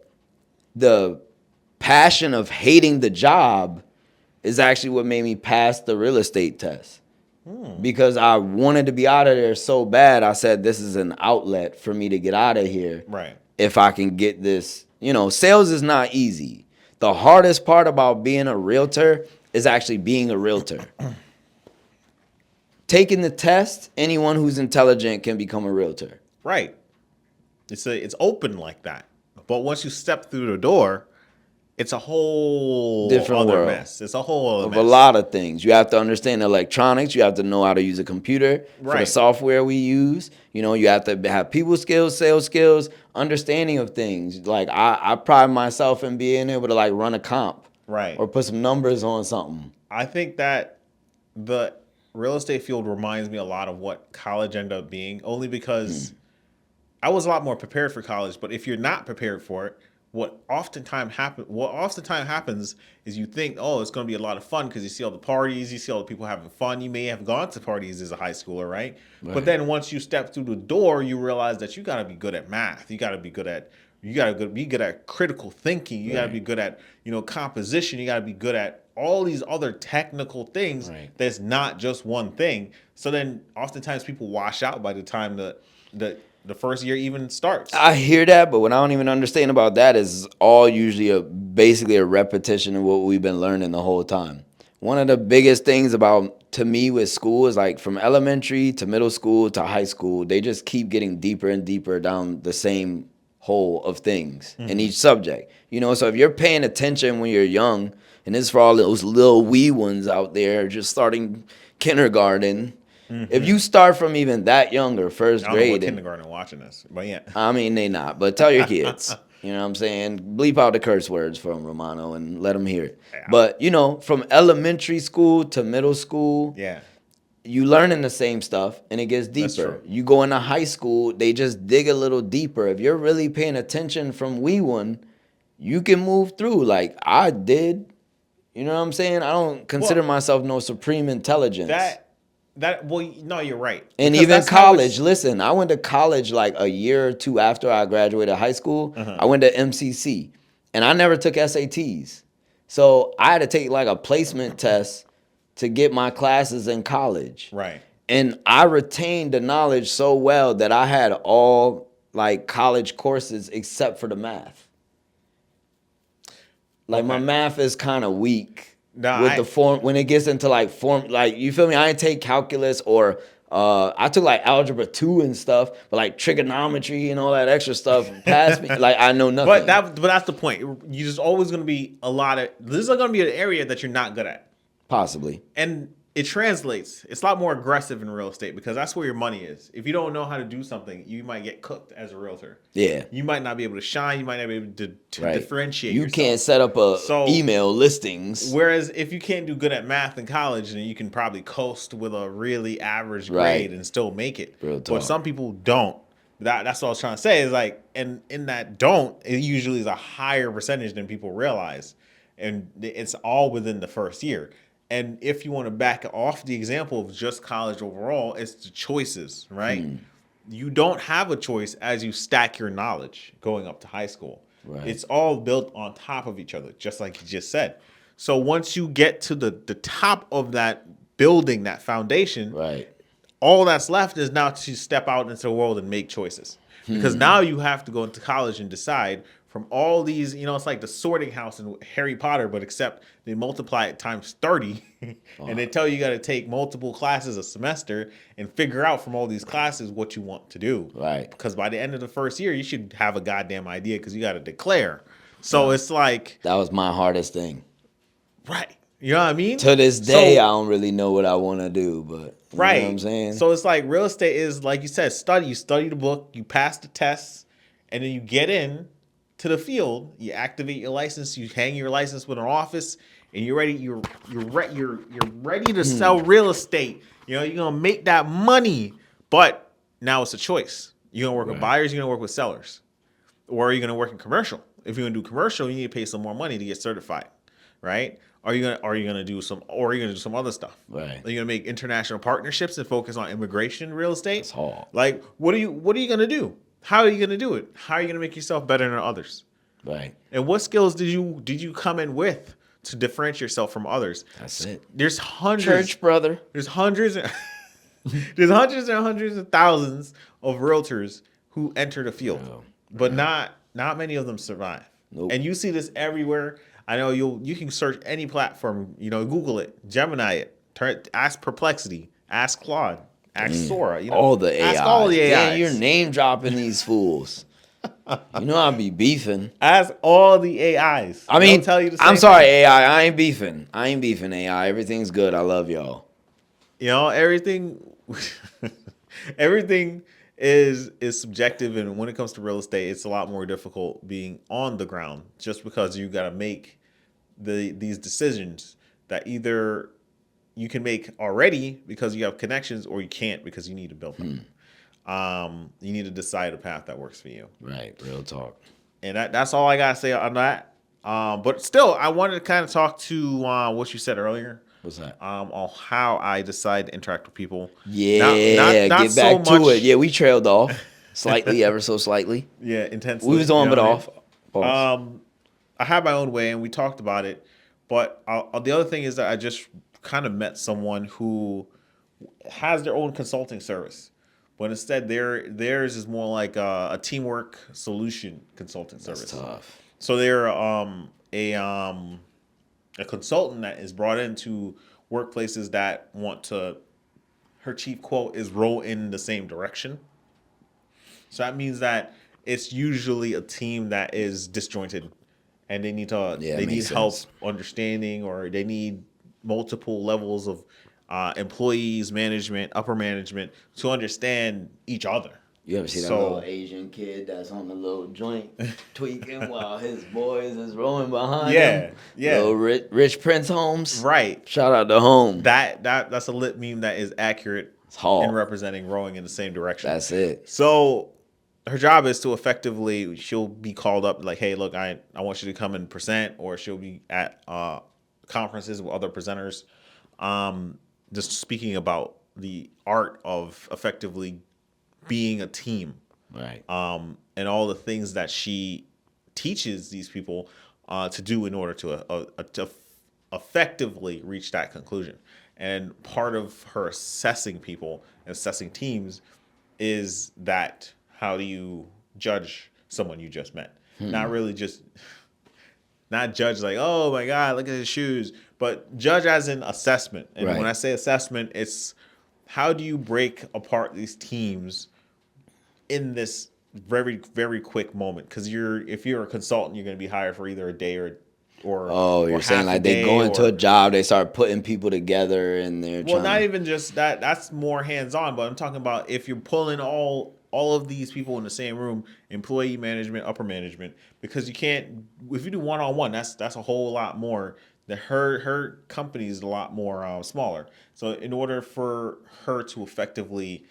passion of hating the job is actually what made me pass the real estate test. Because I wanted to be out of there so bad, I said, this is an outlet for me to get out of here. Right. If I can get this, sales is not easy. The hardest part about being a realtor is actually being a realtor. Taking the test, anyone who's intelligent can become a realtor. Right. It's open like that. But once you step through the door, it's a whole Different other world. mess. It's a whole other Of mess. a lot of things. You have to understand electronics. You have to know how to use a computer for the Right. software we use. You have to have people skills, sales skills, understanding of things. Like I pride myself in being able to like run a comp. Right. Or put some numbers on something. I think that the real estate field reminds me a lot of what college ended up being, only because I was a lot more prepared for college. But if you're not prepared for it, what oftentimes happens is you think, oh, it's going to be a lot of fun because you see all the parties, you see all the people having fun. You may have gone to parties as a high schooler, right? But then once you step through the door, you realize that you got to be good at math. You got to be good at critical thinking. You got to be good at composition. You got to be good at all these other technical things. Right. That's not just one thing. So then oftentimes people wash out by the time the first year even starts. I hear that, but what I don't even understand about that is all usually basically a repetition of what we've been learning the whole time. One of the biggest things to me with school is like from elementary to middle school to high school, they just keep getting deeper and deeper down the same hole of things in each subject. So if you're paying attention when you're young, and this is for all those little wee ones out there just starting kindergarten. If you start from even that young or first I don't know what grade, kindergarten watching this, but yeah. I mean, they not, but tell your kids, you know what I'm saying? Bleep out the curse words from Romano and let them hear it. Yeah. But, from elementary school to middle school, Yeah. you learning the same stuff and it gets That's deeper. true. You go into high school, they just dig a little deeper. If you're really paying attention from wee one, you can move through like I did. You know what I'm saying? I don't consider myself no supreme intelligence. No, you're right. And Because even that's how college, listen, I went to college like a year or two after I graduated high school. I went to MCC and I never took SATs. So I had to take like a placement test to get my classes in college. Right. And I retained the knowledge so well that I had all like college courses except for the math. Like my math is kind of weak. The form when it gets into like you feel me? I didn't take calculus or I took like algebra 2 and stuff, but like trigonometry and all that extra stuff passed me. Like I know nothing. But that's the point. You're just always going to be this is going to be an area that you're not good at. Possibly. And it translates. It's a lot more aggressive in real estate because that's where your money is. If you don't know how to do something, you might get cooked as a realtor. Yeah. You might not be able to shine. You might not be able to Right. differentiate You yourself. can't set up email listings. Whereas if you can't do good at math in college, then you can probably coast with a really average grade Right. and still make it. Real talk. But some people don't. That's what I was trying to say. Is like, and in that don't, it usually is a higher percentage than people realize, and it's all within the first year. And if you want to back off the example of just college overall, it's the choices, right? You don't have a choice as you stack your knowledge going up to high school. Right. It's all built on top of each other, just like you just said. So once you get to the top of that building, that foundation, Right. all that's left is now to step out into the world and make choices. Because now you have to go into college and decide from all these, it's like the sorting house in Harry Potter, but except they multiply it times 30 and they tell you got to take multiple classes a semester and figure out from all these classes what you want to do. Right. Because by the end of the first year, you should have a goddamn idea because you got to declare. So it's like, That was my hardest thing. right. You know what I mean? To this day, I So, don't really know what I want to do, but you know what I'm right. saying? So it's like real estate is like you said, study. You study the book, you pass the tests, and then you get in to the field. You activate your license. You hang your license with an office, and you're ready. You're ready to sell real estate. You know you're gonna make that money, but now it's a choice. You're gonna work with Right. buyers. You're gonna work with sellers, or are you gonna work in commercial? If you're gonna do commercial, you need to pay some more money to get certified, right? Are you gonna do some or are you gonna do some other stuff? Right. Are you gonna make international partnerships and focus on immigration real estate? That's hard. Like what are you gonna do? How are you gonna do it? How are you gonna make yourself better than others? Right. And what skills did you come in with to differentiate yourself from others? That's it. There's hundreds. Church brother. There's hundreds. There's hundreds and hundreds of thousands of realtors who enter the field, Bro. but not many of them survive. Nope. And you see this everywhere. I know you can search any platform. You know, Google it, Gemini it, ask Perplexity, ask Claude, ask Sora. You know, All the AIs. ask all the AIs. Damn, you're name dropping these fools. You know I be beefing. Ask all the AIs. I mean, They'll tell you the same I'm sorry, thing. AI. I ain't beefing. I ain't beefing AI. Everything's good. I love y'all. You know, everything is subjective, and when it comes to real estate, it's a lot more difficult being on the ground just because you got to make these decisions that either you can make already because you have connections, or you can't because you need to build them. You need to decide a path that works for you, Right. Real talk. and that's all I gotta say on that. But still, I wanted to kind of talk to what you said earlier. What's that? On how I decide to interact with people. Yeah, Not get so back to much- it. Yeah, we trailed off slightly, ever so slightly. Yeah, intensely. We was on you know but what I mean? off. Pause. I had my own way, and we talked about it. But the other thing is that I just kind of met someone who has their own consulting service, but instead theirs is more like a teamwork solution consulting That's service. tough. So they're a consultant that is brought into workplaces that want to. Her chief quote is row in the same direction. So that means that it's usually a team that is disjointed, and they need makes help sense. understanding, or they need multiple levels of employees, management, upper management to understand each other. You ever see that So- little Asian kid that's on the little joint tweaking while his boys is rolling behind Yeah, him? yeah. Little rich Prince Holmes. Right. Shout out to Home. That's a lit meme that is accurate It's hard. in representing rowing in the same direction. That's it. So her job is to effectively, she'll be called up like, hey, look, I want you to come and present, or she'll be at conferences with other presenters, just speaking about the art of effectively being a team, Right. and all the things that she teaches these people to do in order to effectively reach that conclusion. And part of her assessing people and assessing teams is that how do you judge someone you just met? Not really just not judge like, oh my God, look at his shoes, but judge as in assessment. And Right. when I say assessment, it's how do you break apart these teams in this very quick moment? Because if you're a consultant, you're going to be hired for either a day or Oh, you're or saying half a like they day, go into or- a job, they start putting people together, and they're well, trying. not even just that. That's more hands on. But I'm talking about if you're pulling all of these people in the same room, employee management, upper management, because you can't. If you do one on one, that's a whole lot more. That her company is a lot more smaller. So in order for her to effectively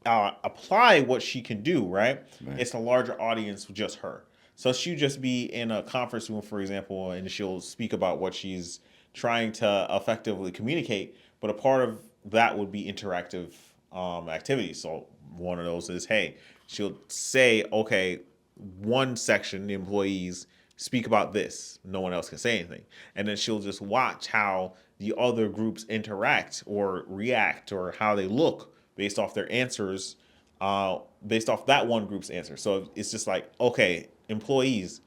apply what she can do, right? It's a larger audience with just her. So she'll just be in a conference room, for example, and she'll speak about what she's trying to effectively communicate. But a part of that would be interactive activities. So one of those is, hey, she'll say, okay, one section, the employees speak about this. No one else can say anything. And then she'll just watch how the other groups interact or react, or how they look based off their answers, based off that one group's answer. So it's just like, okay, employees,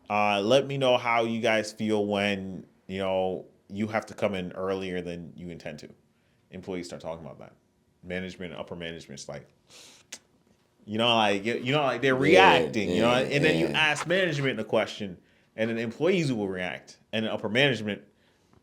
let me know how you guys feel when, you have to come in earlier than you intend to. Employees start talking about that. Management, upper management's like, like they're reacting, and then you ask management a question, and then employees will react, and then upper management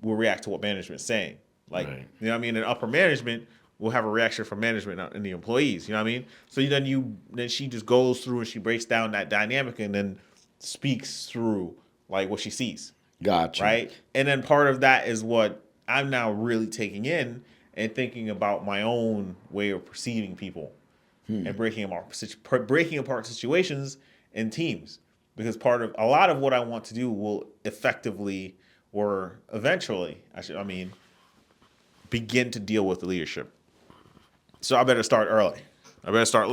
will react to what management's saying. Like, Right. you know what I mean? And upper management will have a reaction from management and the employees. You know what I mean? So then she just goes through and she breaks down that dynamic and then speaks through like what she sees. Gotcha. Right. And then part of that is what I'm now really taking in and thinking about my own way of perceiving people and breaking apart situations in teams. Because a lot of what I want to do will effectively or eventually, begin to deal with the leadership. So I better start early. I better start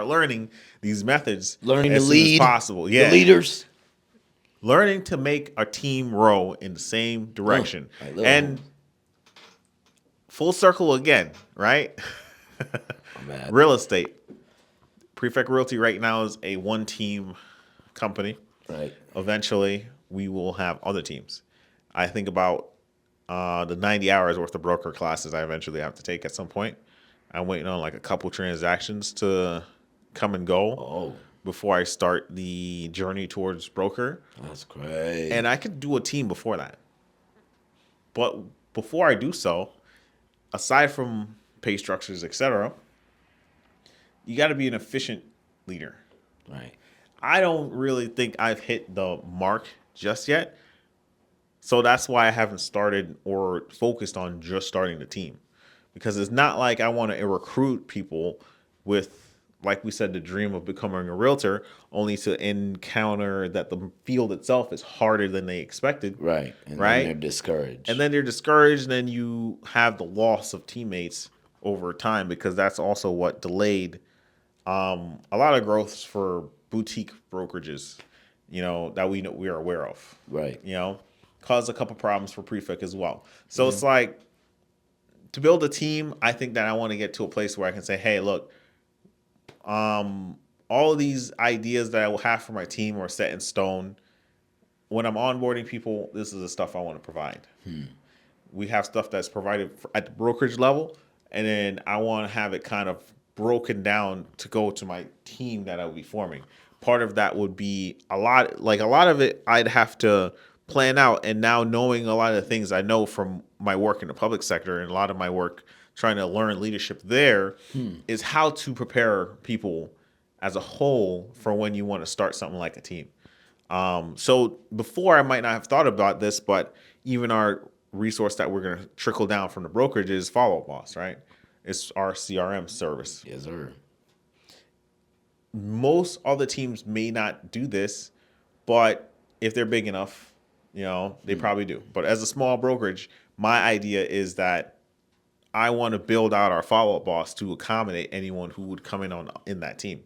learning these methods Learning to as soon as lead possible. the Yeah, leaders. learning to make a team row in the same direction. Like little And full circle again, right? I'm mad. Real estate. Prefect Realty right now is a one-team company. Right. Eventually, we will have other teams. I think about the 90 hours worth of broker classes I eventually have to take at some point. I'm waiting on like a couple transactions to come and go Oh, before I start the journey towards broker. that's great. And I could do a team before that. But before I do so, aside from pay structures, etc., you got to be an efficient leader. Right. I don't really think I've hit the mark just yet. So that's why I haven't started or focused on just starting the team. Because it's not like I want to recruit people with, like we said, the dream of becoming a realtor, only to encounter that the field itself is harder than they expected. Right. And Right? then they're discouraged. And then they're discouraged, and then you have the loss of teammates over time, because that's also what delayed a lot of growths for boutique brokerages, that we are aware of. Right. Caused a couple problems for Prefect as well. So it's like, to build a team, I think that I want to get to a place where I can say, hey, look, all of these ideas that I will have for my team are set in stone. When I'm onboarding people, this is the stuff I want to provide. We have stuff that's provided at the brokerage level, and then I want to have it kind of broken down to go to my team that I will be forming. Part of that would be a lot of it I'd have to plan out, and now knowing a lot of the things I know from my work in the public sector and a lot of my work trying to learn leadership there is how to prepare people as a whole for when you want to start something like a team. So before I might not have thought about this, but even our resource that we're going to trickle down from the brokerage is Follow Up Boss, right? It's our CRM service. Yes, sir. Most other teams may not do this, but if they're big enough, they probably do. But as a small brokerage, my idea is that I want to build out our Follow-Up Boss to accommodate anyone who would come in that team,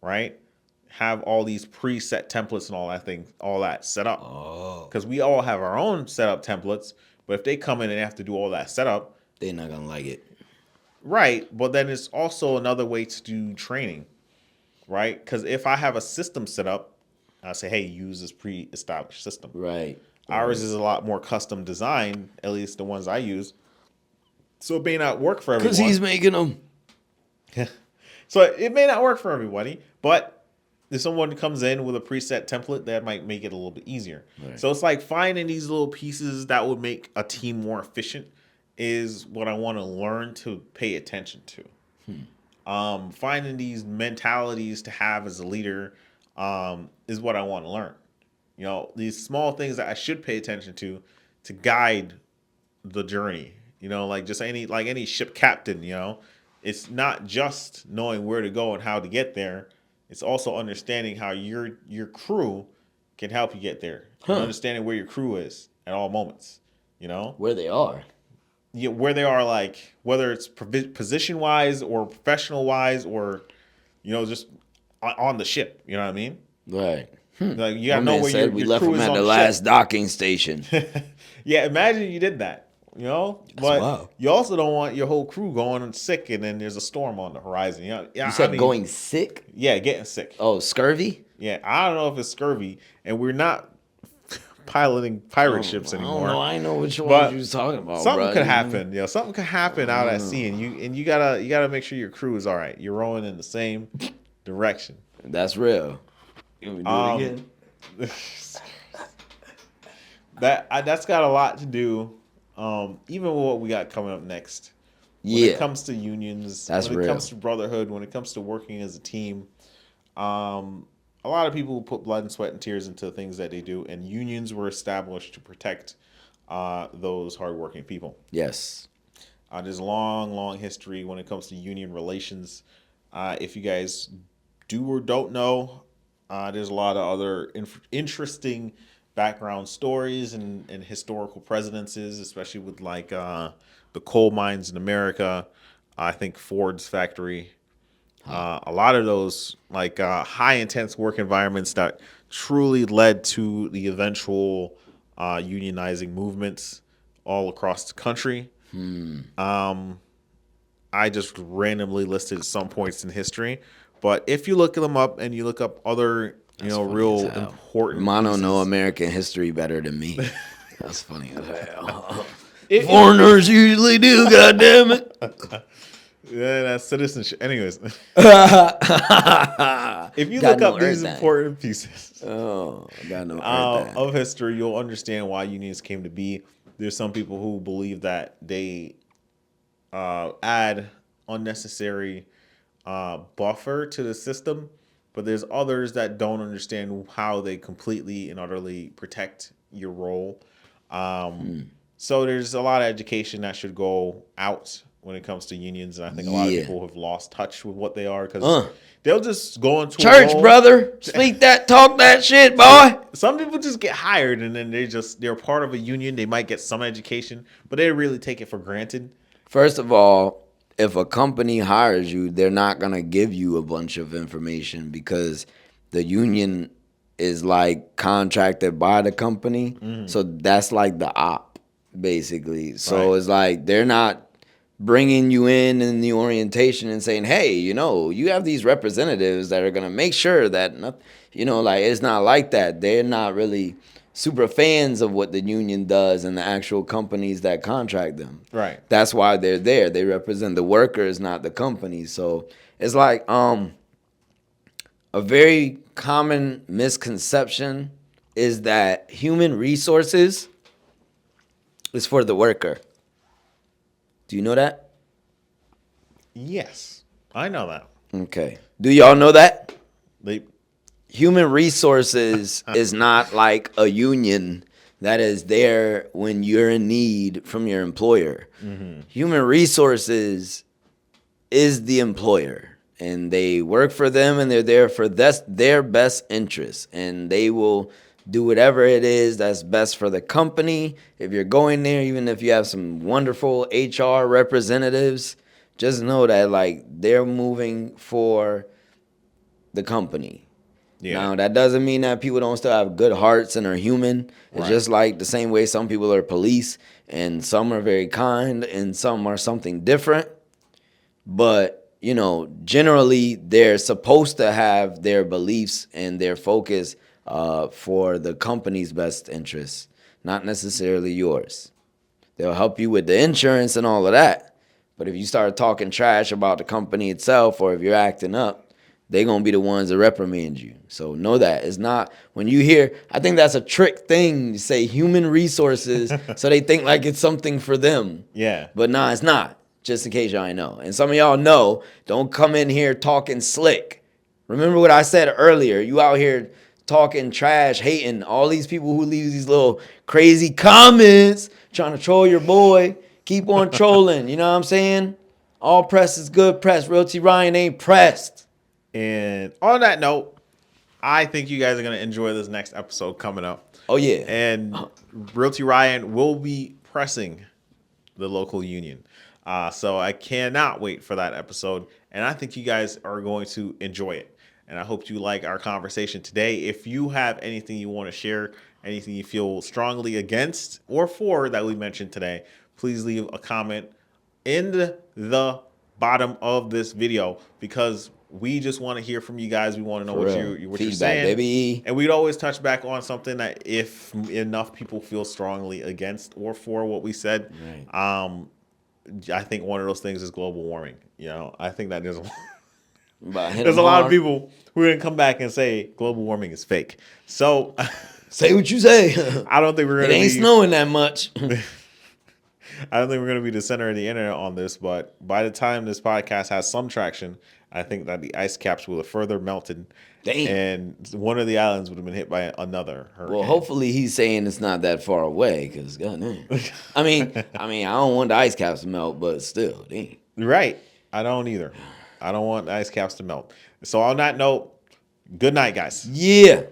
right? Have all these preset templates and all that set up. Oh. Because we all have our own setup templates, but if they come in and have to do all that setup, They're not going to like it. right? But then it's also another way to do training, right? Because if I have a system set up, I say, hey, use this pre-established system. Right. Ours is a lot more custom design, at least the ones I use. So it may not work for everyone. Because he's making them. So it may not work for everybody, but if someone comes in with a preset template, that might make it a little bit easier. Right. So it's like finding these little pieces that would make a team more efficient is what I want to learn to pay attention to. Finding these mentalities to have as a leader is what I want to learn. These small things that I should pay attention to guide the journey. Like just any ship captain. It's not just knowing where to go and how to get there. It's also understanding how your crew can help you get there. And understanding where your crew is at all moments. Where they are. Yeah, where they are, like whether it's position wise or professional wise or just on the ship. You know what I mean? Right. Like you gotta My know man where said we your left crew him is at on the the last ship. docking station. Yeah, imagine you did that. But wild. you also don't want your whole crew going sick and then there's a storm on the horizon. Yeah, You said going sick? Yeah, getting sick. Oh, scurvy? Yeah, I don't know if it's scurvy, and we're not piloting pirate ships I anymore. don't know. I know which But one you was talking about, something bro. could happen. Something could happen out at sea, and you gotta make sure your crew is all right. You're rowing in the same direction. That's real. You want me to do it again? That's got a lot to do, even with what we got coming up next. When it Yeah, comes to unions, that's when it comes real. to brotherhood, when it comes to working as a team, a lot of people put blood and sweat and tears into things that they do, and unions were established to protect those hardworking people. Yes. There's a long, long history when it comes to union relations. If you guys do or don't know, there's a lot of other interesting background stories and historical presidences, especially with like the coal mines in America. I think Ford's factory. A lot of those like high intense work environments that truly led to the eventual unionizing movements all across the country. I just randomly listed some points in history, but if you look them up and you look up other, That's funny as real hell. important Romano know pieces, American history better than me. That's funny as hell. if Foreigners usually do, God damn it. yeah, that's citizenship. Anyways, if you Got look no up earth these thing. important pieces Oh, got no earth thing. of history, you'll understand why unions came to be. There's some people who believe that they add unnecessary buffer to the system, but there's others that don't understand how they completely and utterly protect your role. So there's a lot of education that should go out when it comes to unions, and I think a lot of Yeah. people have lost touch with what they are because they'll just go into a Church, role. brother. Speak that, talk that shit, boy. Some people just get hired and then they're part of a union. They might get some education, but they really take it for granted. First of all, if a company hires you, they're not going to give you a bunch of information because the union is like contracted by the company. So that's like the op, basically. So Right. it's like they're not bringing you in the orientation and saying, hey, you have these representatives that are going to make sure that, like it's not like that. They're not really super fans of what the union does and the actual companies that contract them. Right. That's why they're there. They represent the workers, not the companies. So it's like a very common misconception is that human resources is for the worker. Do you know that? Yes, I know that. Okay. Do y'all know that? They Human resources is not like a union that is there when you're in need from your employer. Human resources is the employer, and they work for them, and they're there for their best interests, and they will do whatever it is that's best for the company. If you're going there, even if you have some wonderful HR representatives, just know that like they're moving for the company. yeah. Now, that doesn't mean that people don't still have good hearts and are human. It's Right. just like the same way some people are police and some are very kind and some are something different. But, generally, they're supposed to have their beliefs and their focus for the company's best interests, not necessarily yours. They'll help you with the insurance and all of that. But if you start talking trash about the company itself or if you're acting up, they're going to be the ones that reprimand you. So know that. It's not, when you hear, I think that's a trick thing to say human resources so they think like it's something for them. Yeah. But nah, it's not. Just in case y'all ain't know. And some of y'all know, don't come in here talking slick. Remember what I said earlier. You out here talking trash, hating all these people who leave these little crazy comments, trying to troll your boy. Keep on trolling. You know what I'm saying? All press is good press. Realty Ryan ain't pressed. And on that note, I think you guys are going to enjoy this next episode coming up. Oh, yeah. And Realty Ryan will be pressing the local union. So I cannot wait for that episode. And I think you guys are going to enjoy it. And I hope you like our conversation today. If you have anything you want to share, anything you feel strongly against or for that we mentioned today, please leave a comment in the bottom of this video because we just want to hear from you guys. We want to know what real. you're Feedback, saying, baby. and we'd always touch back on something that if enough people feel strongly against or for what we said. Right. I think one of those things is global warming. I think that there's But hit there's 'em a lot of hard. people who are gonna come back and say global warming is fake. So Say what you say. I don't think we're It gonna ain't be. snowing that much. I don't think we're gonna be the center of the internet on this, but by the time this podcast has some traction, I think that the ice caps will have further melted, Damn. and one of the islands would have been hit by another hurricane. Well, hopefully he's saying it's not that far away, because goddamn. I mean, I don't want the ice caps to melt, but still, dang. Right. I don't either. I don't want the ice caps to melt. So on that note, good night, guys. Yeah.